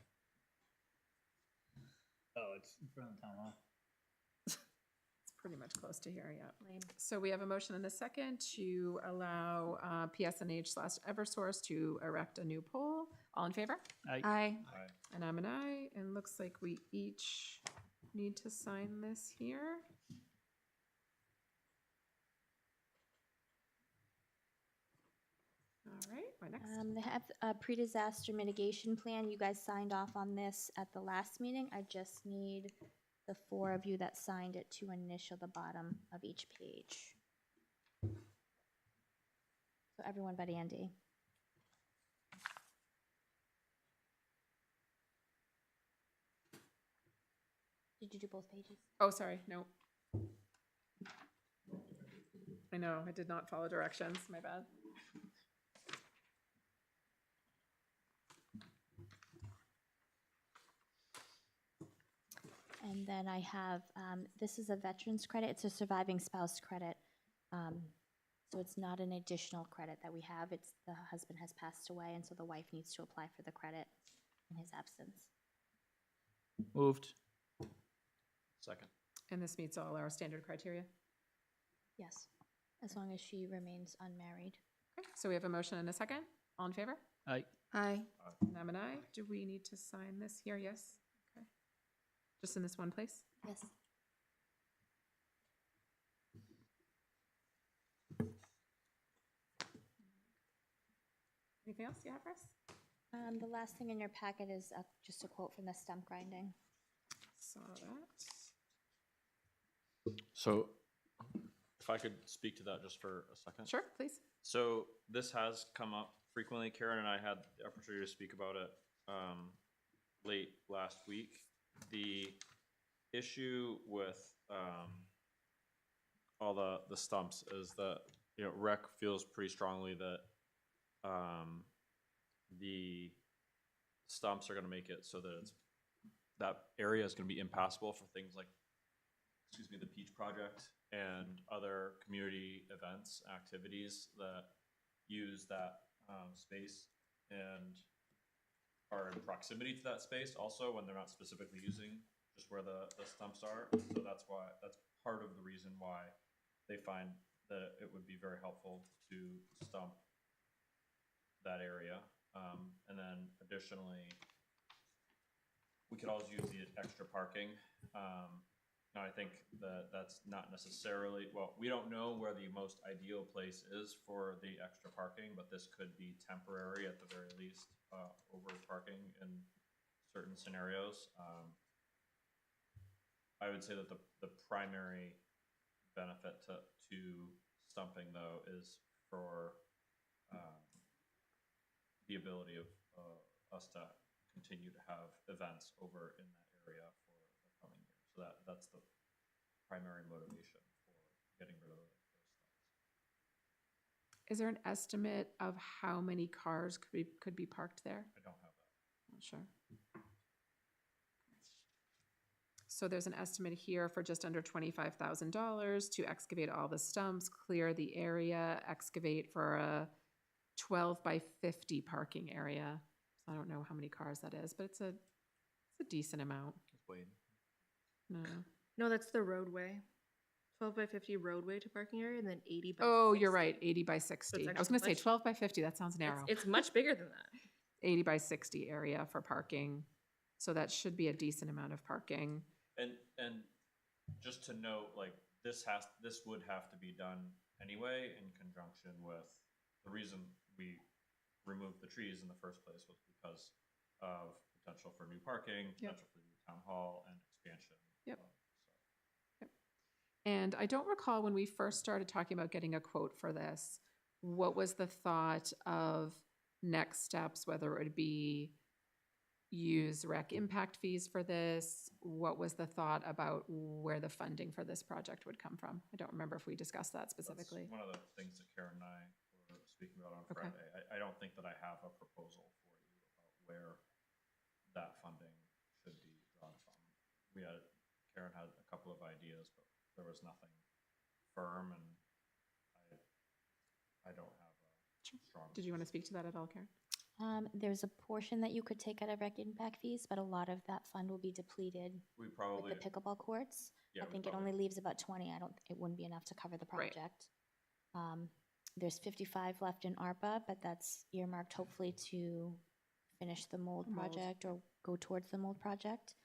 Oh, it's in front of the town hall. It's pretty much close to here, yeah. Lame. So we have a motion and a second to allow PSNH/Eversource to erect a new pole. All in favor? Aye. Aye. And I'm an aye, and looks like we each need to sign this here. All right, what next? They have a pre-disaster mitigation plan. You guys signed off on this at the last meeting. I just need the 4 of you that signed it to initial the bottom of each page. So everyone but Andy. Did you do both pages? Oh, sorry, no. I know, I did not follow directions, my bad. And then I have, this is a veteran's credit. It's a surviving spouse credit. So it's not an additional credit that we have. It's the husband has passed away, and so the wife needs to apply for the credit in his absence. Moved. Second. And this meets all our standard criteria? Yes, as long as she remains unmarried. Okay, so we have a motion and a second. All in favor? Aye. Aye. And I'm an aye. Do we need to sign this here? Yes? Okay. Just in this one place? Yes. Anything else you have for us? The last thing in your packet is just a quote from the stump grinding. Saw that. So if I could speak to that just for a second. Sure, please. So this has come up frequently. Karen and I had the opportunity to speak about it late last week. The issue with all the stumps is that, you know, rec feels pretty strongly that the stumps are going to make it so that it's, that area is going to be impassable for things like, excuse me, the Peach Project and other community events, activities that use that space and are in proximity to that space also when they're not specifically using just where the stumps are. So that's why, that's part of the reason why they find that it would be very helpful to stump that area. And then additionally, we could always use the extra parking. Now I think that that's not necessarily, well, we don't know where the most ideal place is for the extra parking, but this could be temporary at the very least, over parking in certain scenarios. I would say that the primary benefit to stumping though is for the ability of us to continue to have events over in that area for the coming year. So that's the primary motivation for getting rid of those stumps. Is there an estimate of how many cars could be parked there? I don't have that. Not sure. So there's an estimate here for just under $25,000 to excavate all the stumps, clear the area, excavate for a 12 by 50 parking area. So I don't know how many cars that is, but it's a decent amount. Just waiting. No. No, that's the roadway. 12 by 50 roadway to parking area, and then 80 by Oh, 60. you're right, 80 by 60. I was actually gonna say much- 12 by 50, that sounds narrow. It's much bigger than that. 80 by 60 area for parking. So that should be a decent amount of parking. And just to note, like this would have to be done anyway in conjunction with the reason we removed the trees in the first place was because of potential for new parking, potential for the new town hall and expansion. Yep. So. And I don't recall when we first started talking about getting a quote for this, what was the thought of next steps, whether it would be use rec impact fees for this? What was the thought about where the funding for this project would come from? I don't remember if we discussed that specifically. That's one of the things that Karen and I were speaking about on Okay. Friday. I don't think that I have a proposal for you about where that funding should be drawn from. Karen had a couple of ideas, but there was nothing firm, and I don't have a strong. Did you want to speak to that at all, Karen? There's a portion that you could take out of rec impact fees, but a lot of that fund will be depleted We with probably, the pickleball courts. yeah, I we think it probably- only leaves about 20. It wouldn't be enough to cover the Right. project. There's 55 left in ARPA, but that's earmarked hopefully to finish the mold Mold. project or go towards the mold project.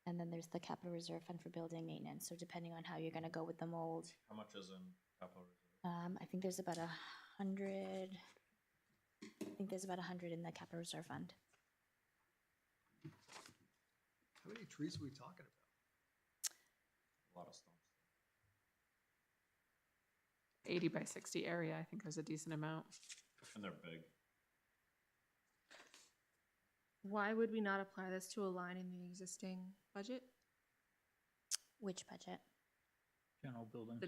And then there's the capital reserve fund for building maintenance. So depending on how you're gonna go with the mold, How much is in capital reserve? I think there's about 100. I think there's about 100 in the capital reserve fund. How many trees are we talking about? A lot of stones. 80 by 60 area, I think there's a decent amount. And they're big. Why would we not apply this to a line in the existing budget? Which budget? General buildings.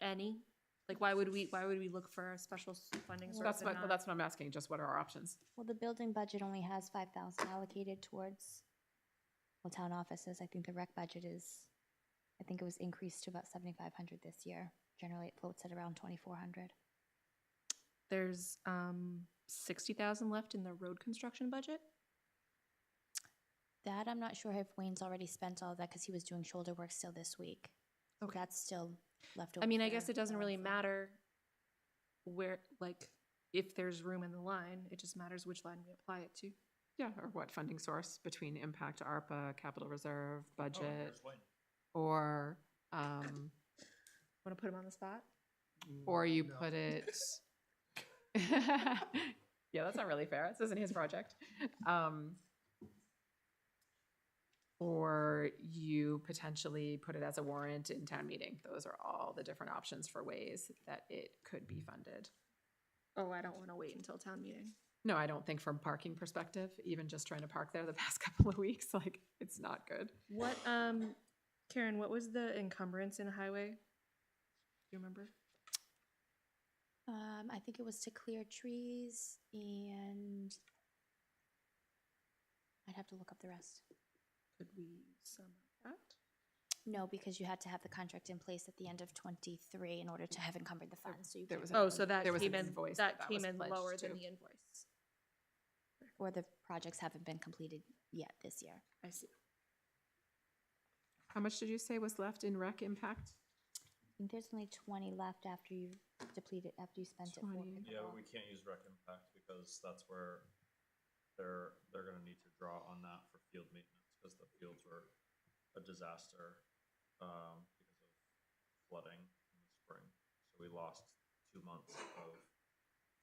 Any? Like, why would we look for a special funding Well, source? that's and what, not- well, that's what I'm asking, just what are our options? Well, the building budget only has 5,000 allocated towards, well, town offices. I think the rec budget is, I think it was increased to about 7,500 this year. Generally, it floats at around 2,400. There's 60,000 left in the road construction budget? That, I'm not sure if Wayne's already spent all of that because he was doing shoulder work still this week. So Okay. that's still left over. I mean, I for guess it doesn't really balance. matter where, like, if there's room in the line, it just matters which line we apply it to. Yeah, or what funding source between impact, ARPA, capital reserve, Oh, budget, here's Wayne. or, Want to put him on the spot? or you No. put it. Yeah, that's not really fair. This isn't his project. Or you potentially put it as a warrant in town meeting. Those are all the different options for ways that it could be funded. Oh, I don't want to wait until town meeting. No, I don't think from parking perspective, even just trying to park there the past couple of weeks, like, it's not good. What, Karen, what was the encumbrance in highway? Do you remember? I think it was to clear trees and I'd have to look up the rest. Could we sum up that? No, because you had to have the contract in place at the end of '23 in order to have encumbered the funds, so you There can't, was Oh, so that there was an came in, invoice that that came was in pledged lower than to. the invoice. or the projects haven't been completed yet this year. I see. How much did you say was left in rec impact? I think there's only 20 left after you depleted, after you spent it for 20. Yeah, but pickleball. we can't use rec impact because that's where they're gonna need to draw on that for field maintenance, because the fields were a disaster, because of flooding in the spring. So we lost 2 months of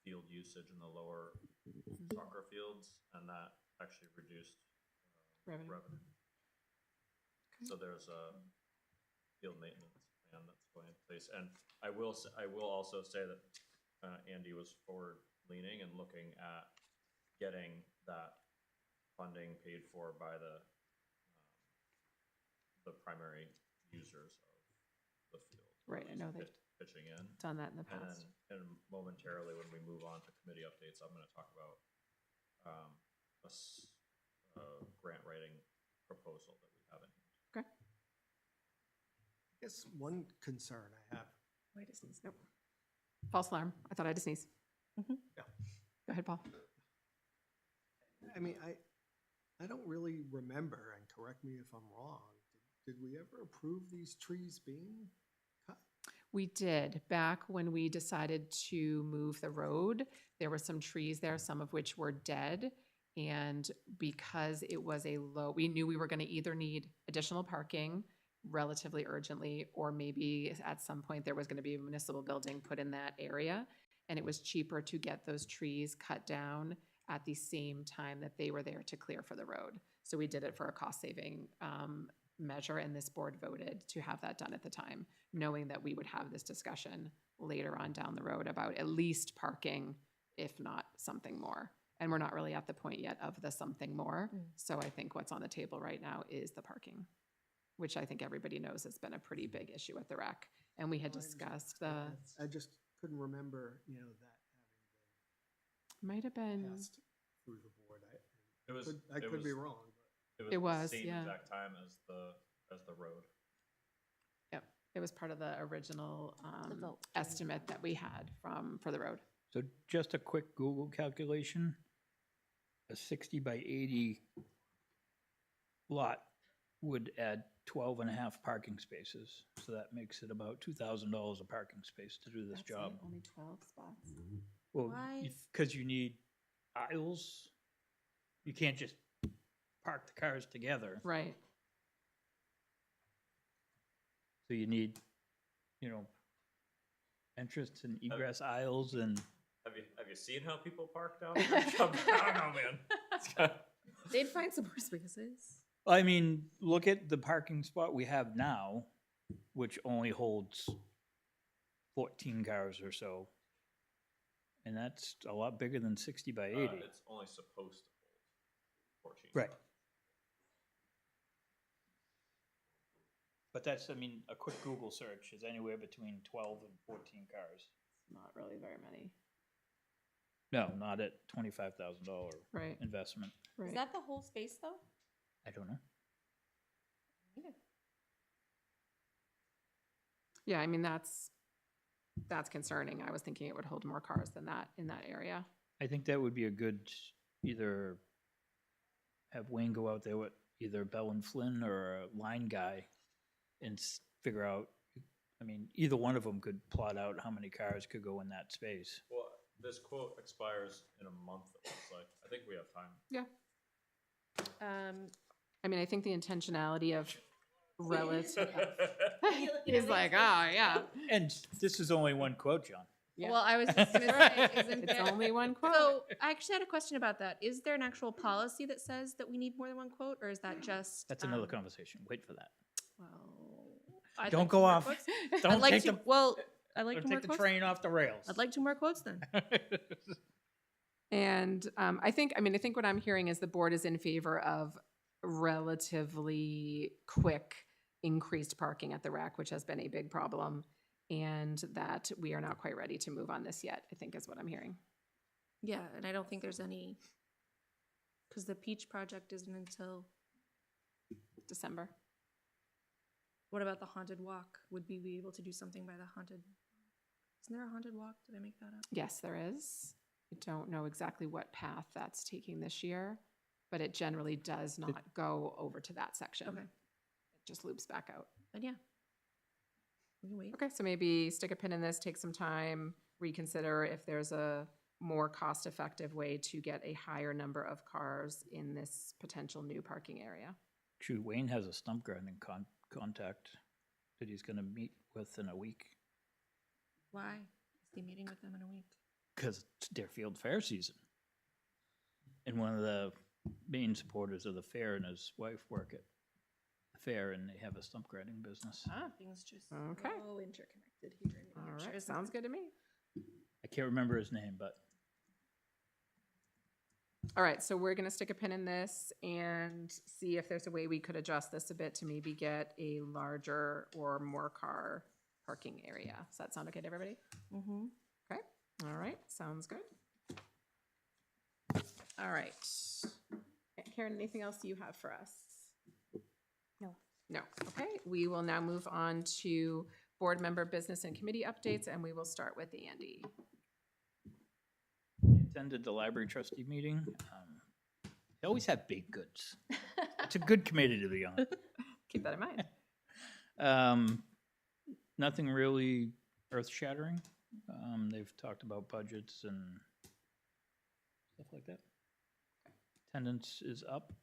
field usage in the lower soccer fields, and that actually reduced Revenue. revenue. So there's a field maintenance plan that's going in place, and I will also say that Andy was forward leaning and looking at getting that funding paid for by the primary users of the field. Right, I know they've Pitching in. done that in the And past. then, and momentarily, when we move on to committee updates, I'm gonna talk about a grant writing proposal that we have in hand. Okay. I guess one concern I have, Wait, I sneeze. Nope. False alarm. I thought I had to sneeze. Mhm. Yeah. Go ahead, Paul. I mean, I don't really remember, and correct me if I'm wrong, did we ever approve these trees being cut? We did. Back when we decided to move the road, there were some trees there, some of which were dead. And because it was we knew we were going to either need additional parking relatively urgently, or maybe at some point there was going to be a municipal building put in that area. And it was cheaper to get those trees cut down at the same time that they were there to clear for the road. So we did it for a cost-saving measure, and this board voted to have that done at the time, knowing that we would have this discussion later on down the road about at least parking, if not something more. And we're not really at the point yet of the something more. Mm. So I think what's on the table right now is the parking, which I think everybody knows has been a pretty big issue at the rec. And we had discussed the, I just couldn't remember, you know, that might have having been, been passed through the board. It I could be was- wrong, but. It was, the same yeah. exact time as the road. yep, it was part of the original The vote. estimate that we had for the road. So just a quick Google calculation, a 60 by 80 lot would add 12 and a half parking spaces. So that makes it about $2,000 a parking space to do this That's it, job. Only 12 spots. Well, Why? because you need aisles. You can't just park the cars together. Right. So you need, you know, entrance and egress aisles and, Have you seen how people park down there? I don't know, man. It's kinda- They'd find some more spaces. I mean, look at the parking spot we have now, which only holds 14 cars or so. And that's a lot bigger than 60 by 80. It's only supposed to hold 14. Right. But that's, I mean, a quick Google search is anywhere between 12 and 14 cars. Not really very many. No, not at $25,000 Right, investment. right. Is that the whole space though? I don't know. Yeah, I mean, that's concerning. I was thinking it would hold more cars than that in that area. I think that would be a good, either have Wayne go out there with either Bell and Flynn or a line guy and figure out, I mean, either one of them could plot out how many cars could go in that space. Well, this quote expires in a month, it looks like. I think we have time. Yeah. I mean, I think the intentionality of relative. He's like, oh, yeah. And this is only one quote, John. Yeah. Well, I was just gonna say, isn't It's there? only one quote. So I actually had a question about that. Is there an actual policy that says that we need more than one quote, or is that just? That's another conversation. Wait for that. Well, I'd Don't like go two more off. quotes. Don't I'd like take to. the, Well, I'd like don't two more take the quotes. train off the rails. I'd like two more quotes then. And I think what I'm hearing is the board is in favor of relatively quick increased parking at the rec, which has been a big problem, and that we are not quite ready to move on this yet, I think is what I'm hearing. Yeah, and I don't think there's any, because the Peach project isn't until. December. What about the haunted walk? Would we be able to do something by the haunted? Isn't there a haunted walk? Did I make that up? Yes, there is. I don't know exactly what path that's taking this year, but it generally does not go over to that section. Okay. It just loops back out. Then yeah. We can wait. Okay, so maybe stick a pin in this, take some time, reconsider if there's a more cost-effective way to get a higher number of cars in this potential new parking area. Shoot, Wayne has a stump grinding contact that he's gonna meet with in a week, Why is he meeting with them in a week? because it's Deerfield Fair season. And one of the main supporters of the fair and his wife work at the fair, and they have a stump grinding business. Ah, Things just Okay. so interconnected here in New all Hampshire. right, isn't sounds it? good to me. I can't remember his name, but All right, so we're gonna stick a pin in this and see if there's a way we could adjust this a bit to maybe get a larger or more car parking area. Does that sound okay to everybody? Mm-hmm. Okay, all right, sounds good. All right. Karen, anything else you have for us? No. No, okay, we will now move on to board member business and committee updates, and we will start with Andy. attended the library trustee meeting. They always have baked goods. It's a good committee to be on. Keep that in mind. Nothing really earth-shattering. They've talked about budgets and stuff like that. Attendance is up.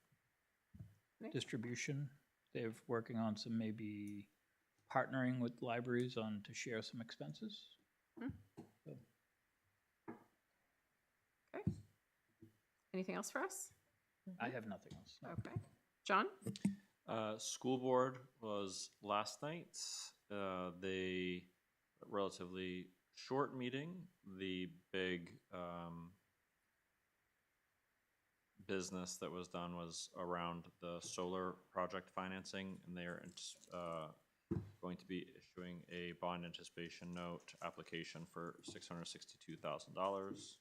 Nice. Distribution, they're working on some maybe partnering with libraries on to share some expenses. Hmm. So, Okay. Anything else for us? I have nothing else. No. Okay. John? School board was last night. They relatively short meeting. The big business that was done was around the solar project financing, and they are going to be issuing a bond anticipation note application for $662,000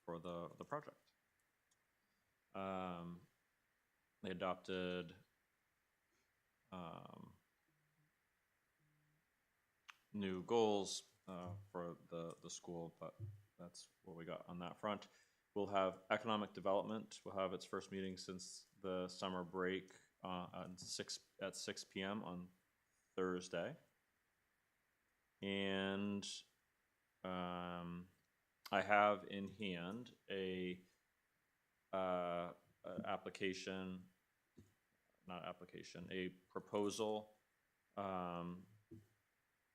for the project. They adopted new goals for the school, but that's what we got on that front. We'll have economic development. We'll have its first meeting since the summer break at 6 p.m. on Thursday. And I have in hand a proposal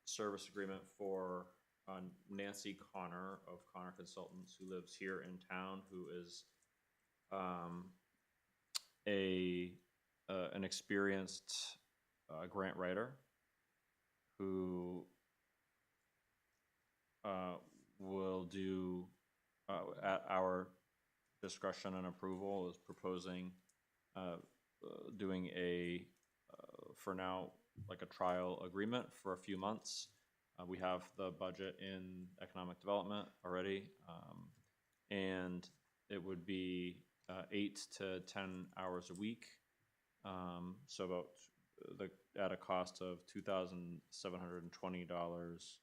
service agreement for Nancy Connor of Connor Consultants, who lives here in town, who is an experienced grant writer who will do at our discretion and approval is proposing doing for now, like a trial agreement for a few months. We have the budget in economic development already, and it would be 8 to 10 hours a week. So about at a cost of $2,720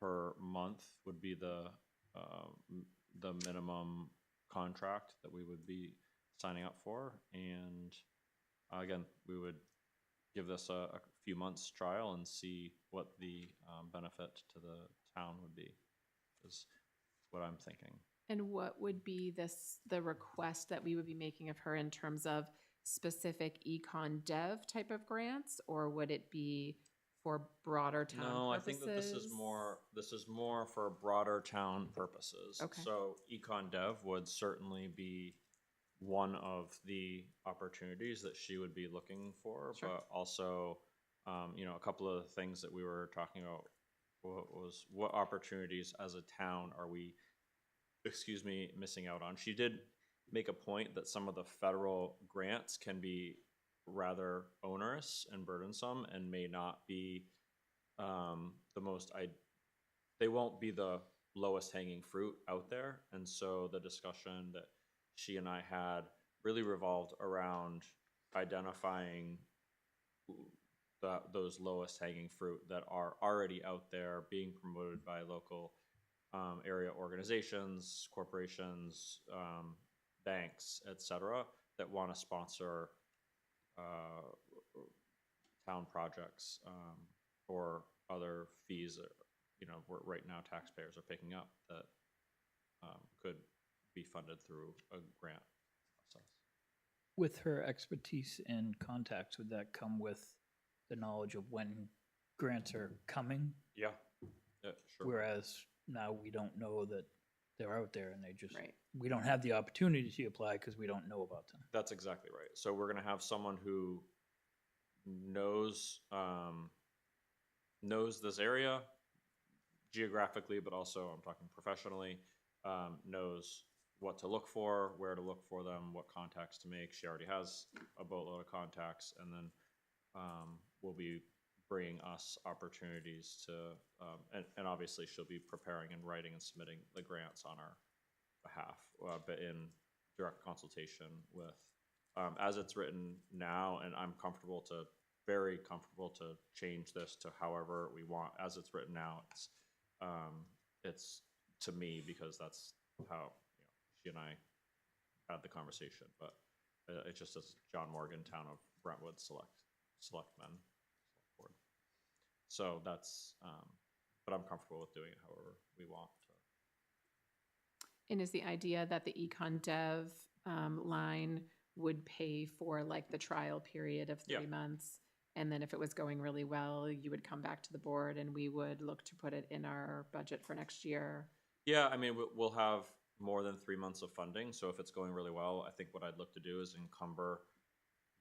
per month would be the minimum contract that we would be signing up for. And again, we would give this a few months trial and see what the benefit to the town would be, is what I'm thinking. And what would be the request that we would be making of her in terms of specific econ dev type of grants, or would it be for broader town purposes? No, I think that this is more for broader town purposes. Okay. So econ dev would certainly be one of the opportunities that she would be looking for, Sure. but also, a couple of things that we were talking about was what opportunities as a town are we, missing out on. She did make a point that some of the federal grants can be rather onerous and burdensome and may not be they won't be the lowest hanging fruit out there. And so the discussion that she and I had really revolved around identifying those lowest hanging fruit that are already out there being promoted by local area organizations, corporations, banks, etc., that want to sponsor town projects or other fees that, right now taxpayers are picking up that could be funded through a grant process. With her expertise and contacts, would that come with the knowledge of when grants are coming? Yeah, sure. Whereas now we don't know that they're out there and Right. we don't have the opportunity to apply because we don't know about them. That's exactly right. So we're going to have someone who knows this area geographically, but also I'm talking professionally, knows what to look for, where to look for them, what contacts to make. She already has a boatload of contacts, and then will be bringing us opportunities to, and obviously she'll be preparing and writing and submitting the grants on our behalf, but in direct consultation with, as it's written now, and I'm very comfortable to change this to however we want. As it's written now, it's to me, because that's how she and I had the conversation, but it just says John Morgan, Town of Brentwood Selectmen. Board. So that's, but I'm comfortable with doing it however we want. And is the idea that the econ dev line would pay for like the trial period of 3 months? And then if it was going really well, you would come back to the board and we would look to put it in our budget for next year? Yeah, I mean, we'll have more than 3 months of funding. So if it's going really well, I think what I'd look to do is encumber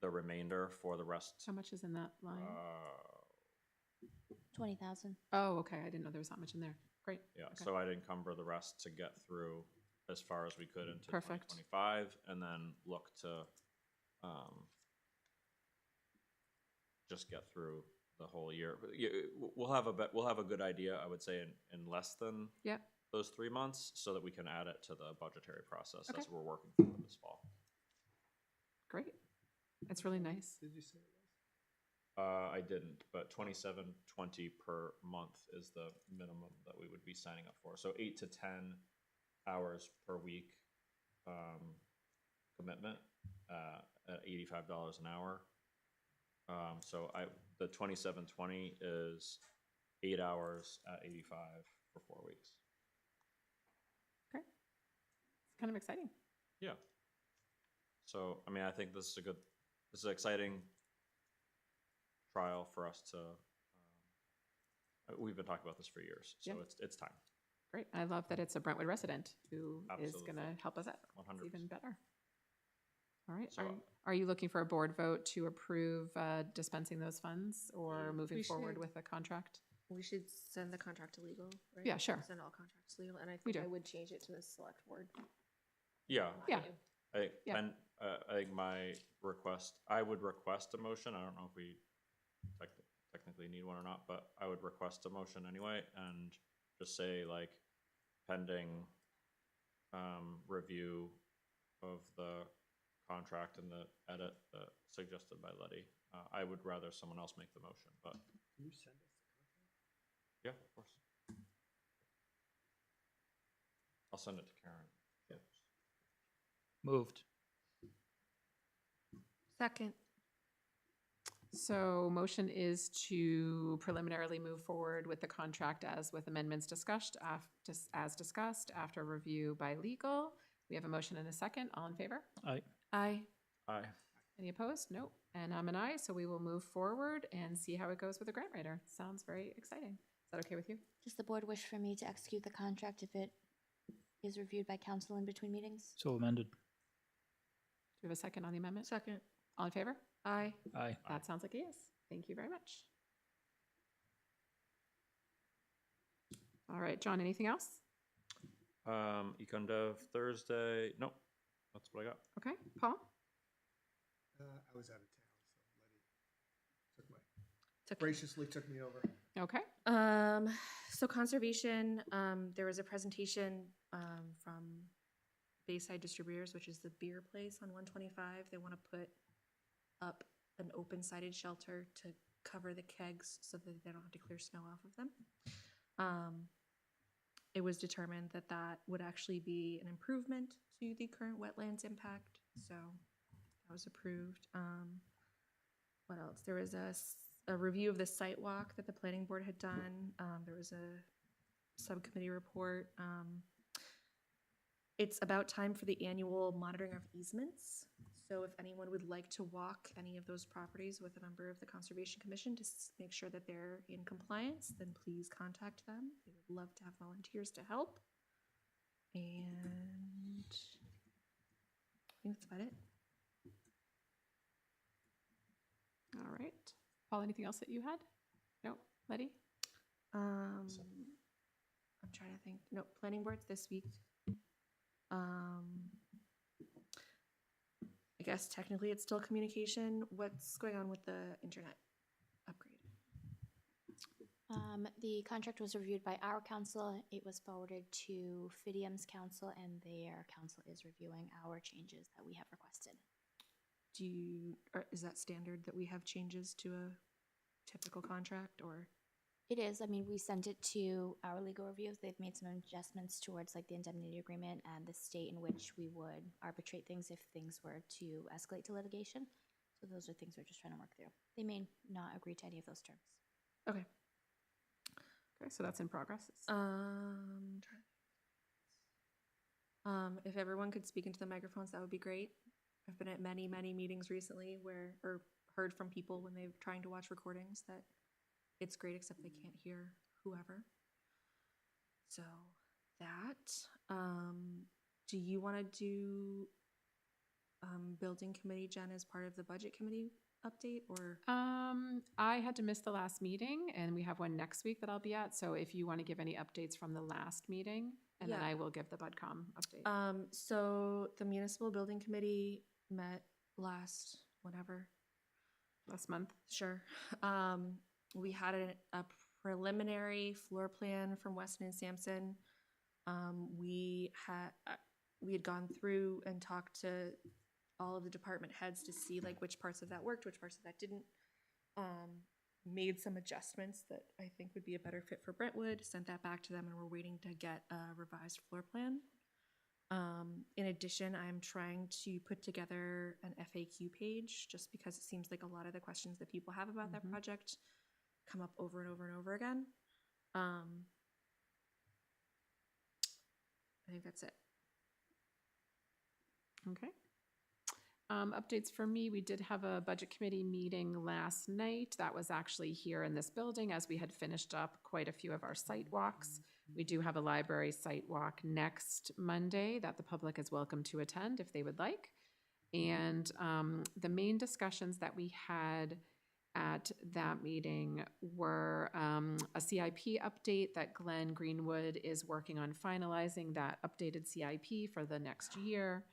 the remainder for the rest. How much is in that line? 20,000. Oh, okay. I didn't know there was that much in there. Great. Yeah, Okay. so I'd encumber the rest to get through as far as we could into Perfect. 2025, and then look to just get through the whole year. But we'll have a good idea, I would say, in less than Yep. those 3 months, so that we can add it to the budgetary process Okay. as we're working through it this fall. Great. It's really nice. Did you say it was? I didn't, but 27.20 per month is the minimum that we would be signing up for. So 8 to 10 hours per week commitment at $85 an hour. So the 27.20 is 8 hours at 85 for 4 weeks. Okay. It's kind of exciting. Yeah. So I mean, I think this is an exciting trial for us to. We've been talking about this for years, so Yeah. it's time. Great. I love that it's a Brentwood resident who is Absolutely. going to help us out. 100%. It's even better. All right. So, Are you looking for a board vote to approve dispensing those funds or moving We forward should. with a contract? We should send the contract to legal, right? Yeah, sure. Send all contracts to legal, and I We think do. I would change it to the select board. yeah, Yeah. I think Yeah. I think I would request a motion. I don't know if we technically need one or not, but I would request a motion anyway, and just say like pending review of the contract and the edit suggested by Letty. I would rather someone else make the motion, but Can you send us the contract? yeah, of course. I'll send it to Karen. Yeah. Moved. Second. So motion is to preliminarily move forward with the contract as with amendments discussed, as discussed after review by legal. We have a motion and a second. All in favor? Aye. Aye. Aye. Any opposed? Nope. And I'm an aye, so we will move forward and see how it goes with the grant writer. Sounds very exciting. Is that okay with you? Does the board wish for me to execute the contract if it is reviewed by council in between meetings? So amended. Do we have a second on the amendment? Second. All in favor? Aye. Aye. That sounds like a yes. Thank you very much. All right, John, anything else? Econ Dev Thursday. Nope, that's what I got. Okay, Paul? I was out of town, so Letty graciously took me over. Okay. So conservation, there was a presentation from Bayside Distributors, which is the beer place on 125. They want to put up an open-sided shelter to cover the kegs so that they don't have to clear snow off of them. It was determined that that would actually be an improvement to the current wetlands impact, so that was approved. What else? There was a review of the site walk that the planning board had done. There was a subcommittee report. It's about time for the annual monitoring of easements. So if anyone would like to walk any of those properties with a member of the Conservation Commission to make sure that they're in compliance, then please contact them. They would love to have volunteers to help. And I think that's about it. All right. Paul, anything else that you had? No? Letty? I'm trying to think. No, planning board's this week. I guess technically it's still communication. What's going on with the internet upgrade? The contract was reviewed by our council. It was forwarded to Fidium's council, and their council is reviewing our changes that we have requested. Is that standard that we have changes to a typical contract, or? It is. I mean, we sent it to our legal reviews. They've made some adjustments towards like the indemnity agreement and the state in which we would arbitrate things if things were to escalate to litigation. So those are things we're just trying to work through. They may not agree to any of those terms. Okay. Okay, so that's in progress. If everyone could speak into the microphones, that would be great. I've been at many, many meetings recently or heard from people when they're trying to watch recordings that it's great, except they can't hear whoever. So that, do you want to do building committee, Jen, as part of the budget committee update or? I had to miss the last meeting, and we have one next week that I'll be at, so if you want to give any updates from the last meeting, and then Yeah. I will give the BudCom update. So the municipal building committee met last, whatever, Last month. sure. We had a preliminary floor plan from Weston and Sampson. We had gone through and talked to all of the department heads to see like which parts of that worked, which parts of that didn't. Made some adjustments that I think would be a better fit for Brentwood, sent that back to them, and we're waiting to get a revised floor plan. In addition, I'm trying to put together an FAQ page just because it seems like a lot of the questions that people have about that project come up over and over and over again. I think that's it. Okay. Updates for me, we did have a budget committee meeting last night. That was actually here in this building as we had finished up quite a few of our site walks. We do have a library site walk next Monday that the public is welcome to attend if they would like. And the main discussions that we had at that meeting were a CIP update that Glenn Greenwood is working on finalizing that updated CIP for the next year.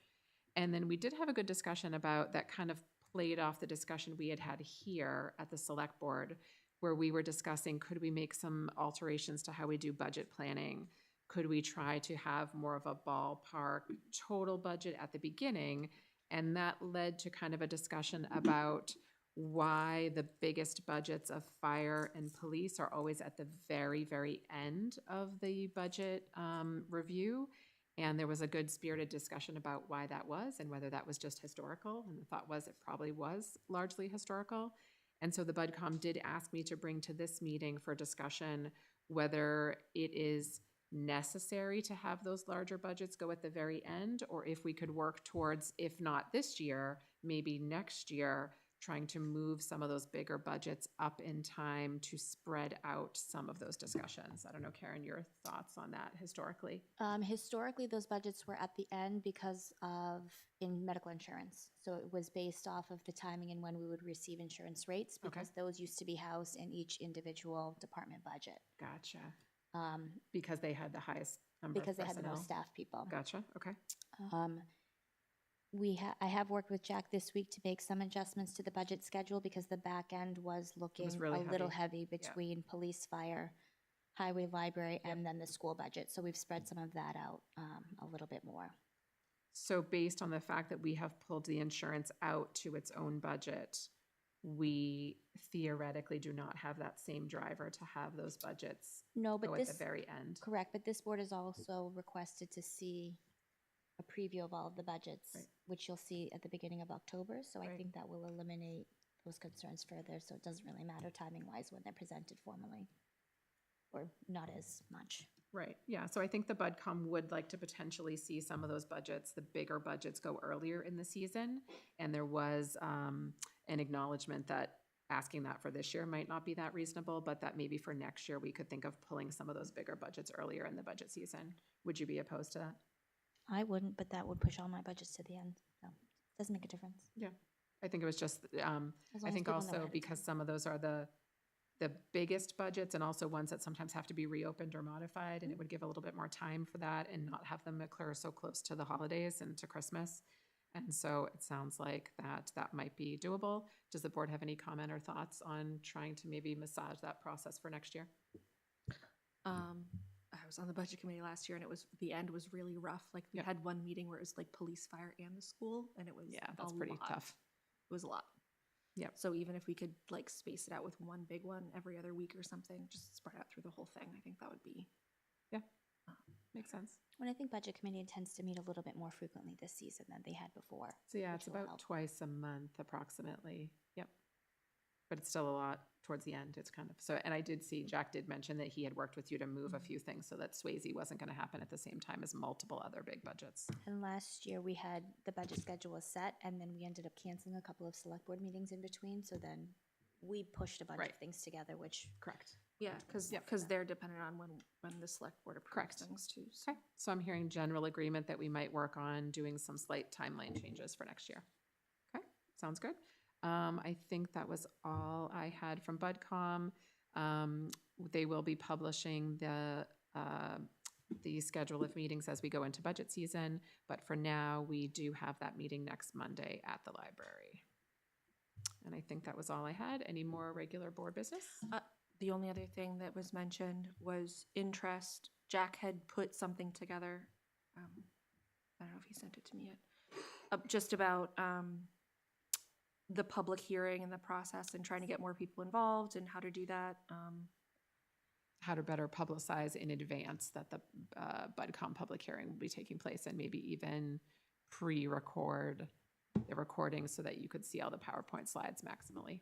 And then we did have a good discussion about that kind of played off the discussion we had had here at the select board, where we were discussing, could we make some alterations to how we do budget planning? Could we try to have more of a ballpark total budget at the beginning? And that led to kind of a discussion about why the biggest budgets of fire and police are always at the very, very end of the budget review. And there was a good spirited discussion about why that was and whether that was just historical. And the thought was it probably was largely historical. And so the BudCom did ask me to bring to this meeting for discussion whether it is necessary to have those larger budgets go at the very end, or if we could work towards, if not this year, maybe next year, trying to move some of those bigger budgets up in time to spread out some of those discussions. I don't know, Karen, your thoughts on that historically? Historically, those budgets were at the end because of in medical insurance. So it was based off of the timing and when we would receive insurance rates, because those used to be housed in each individual department budget. Gotcha. Because they had the highest number of Because they had the personnel. most staff people. Gotcha, okay. I have worked with Jack this week to make some adjustments to the budget schedule because the back end was looking really a little heavy. heavy between police, fire, highway, library, and then the school budget. So we've spread some of that out a little bit more. So based on the fact that we have pulled the insurance out to its own budget, we theoretically do not have that same driver to have those budgets No, but go this at the very end. correct. But this board has also requested to see a preview of all of the budgets, Right. which you'll see at the beginning of October. So I Right. think that will eliminate those concerns further. So it doesn't really matter timing wise when they're presented formally, or not as much. Right, yeah, so I think the BudCom would like to potentially see some of those budgets, the bigger budgets, go earlier in the season. And there was an acknowledgement that asking that for this year might not be that reasonable, but that maybe for next year, we could think of pulling some of those bigger budgets earlier in the budget season. Would you be opposed to that? I wouldn't, but that would push all my budgets to the end. So it doesn't make a difference. Yeah, I think it was just, As long I as think people know also ahead of because some of those are the biggest budgets and also ones that sometimes have to be reopened or modified, and it would give a little bit more time for that and not have them occur so close to the holidays and to Christmas. And so it sounds like that might be doable. Does the board have any comment or thoughts on trying to maybe massage that process for next year? I was on the budget committee last year, and the end was really rough. Like we Yep. had one meeting where it was like police, fire, and the school, and it was Yeah, that's a pretty lot. tough. It was a lot. Yep. So even if we could like space it out with one big one every other week or something, just spread out through the whole thing, I think that would be. Makes sense. When I think budget committee intends to meet a little bit more frequently this season than they had before. So yeah, which it's will about help. twice a month approximately. Yep. But it's still a lot towards the end. It's kind of, so, and I did see, Jack did mention that he had worked with you to move a few things so that Swayze wasn't going to happen at the same time as multiple other big budgets. And last year, we had, the budget schedule was set, and then we ended up canceling a couple of select board meetings in between, so then we pushed a bunch Right. of things together, which, Correct. Yeah, because Yep. they're dependent on when the select board approves Correct. things too. So. Okay, so I'm hearing general agreement that we might work on doing some slight timeline changes for next year. Okay, sounds good. I think that was all I had from BudCom. They will be publishing the schedule of meetings as we go into budget season, but for now, we do have that meeting next Monday at the library. And I think that was all I had. Any more regular board business? The only other thing that was mentioned was interest. Jack had put something together. I don't know if he sent it to me yet. Just about the public hearing and the process and trying to get more people involved and how to do that. How to better publicize in advance that the BudCom public hearing will be taking place, and maybe even pre-record the recording so that you could see all the PowerPoint slides maximally.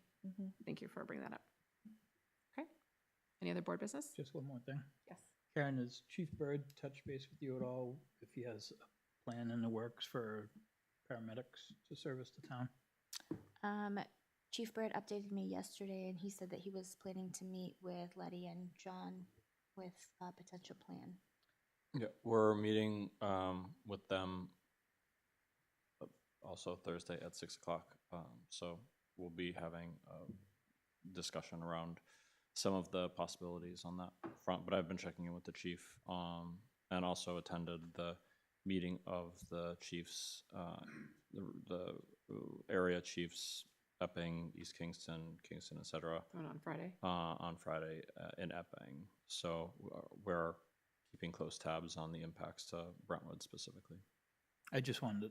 Thank you for bringing that up. Okay. Any other board business? Just one more thing. Yes. Karen, has Chief Bird touched base with you at all if he has a plan in the works for paramedics to service the town? Chief Bird updated me yesterday, and he said that he was planning to meet with Letty and John with a potential plan. Yeah, we're meeting with them also Thursday at 6 o'clock. So we'll be having a discussion around some of the possibilities on that front. But I've been checking in with the chief and also attended the meeting of the chiefs, the area chiefs, Epping, East Kingston, et cetera. On Friday. On Friday in Epping. So we're keeping close tabs on the impacts to Brentwood specifically. I just wanted to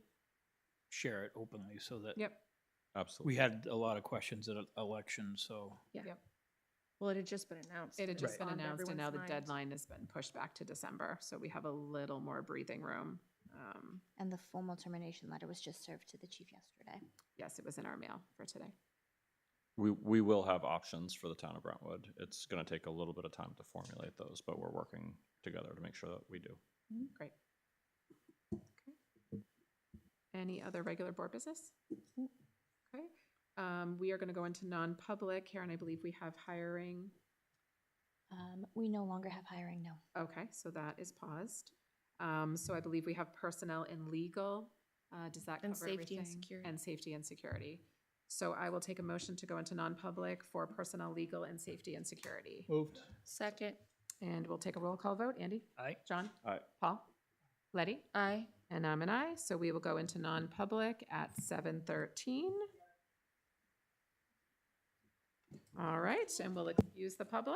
share it openly so that Yep. Absolutely. we had a lot of questions at elections, so. Yep. Well, it had just been announced. It had just been on announced, and now the everyone's mind. deadline has been pushed back to December, so we have a little more breathing room. And the formal termination letter was just served to the chief yesterday. Yes, it was in our mail for today. We will have options for the town of Brentwood. It's going to take a little bit of time to formulate those, but we're working together to make sure that we do. Great. Okay. Any other regular board business? Okay. We are going to go into non-public. Karen, I believe we have hiring. We no longer have hiring, no. Okay, so that is paused. So I believe we have personnel and legal. Does that cover And safety and everything? security. And safety and security. So I will take a motion to go into non-public for personnel, legal, and safety and security. Moved. Second. And we'll take a roll call vote. Andy? Aye. John? Aye. Paul? Letty? Aye. And I'm an aye. So we will go into non-public at 7:13. All right, and we'll excuse the public.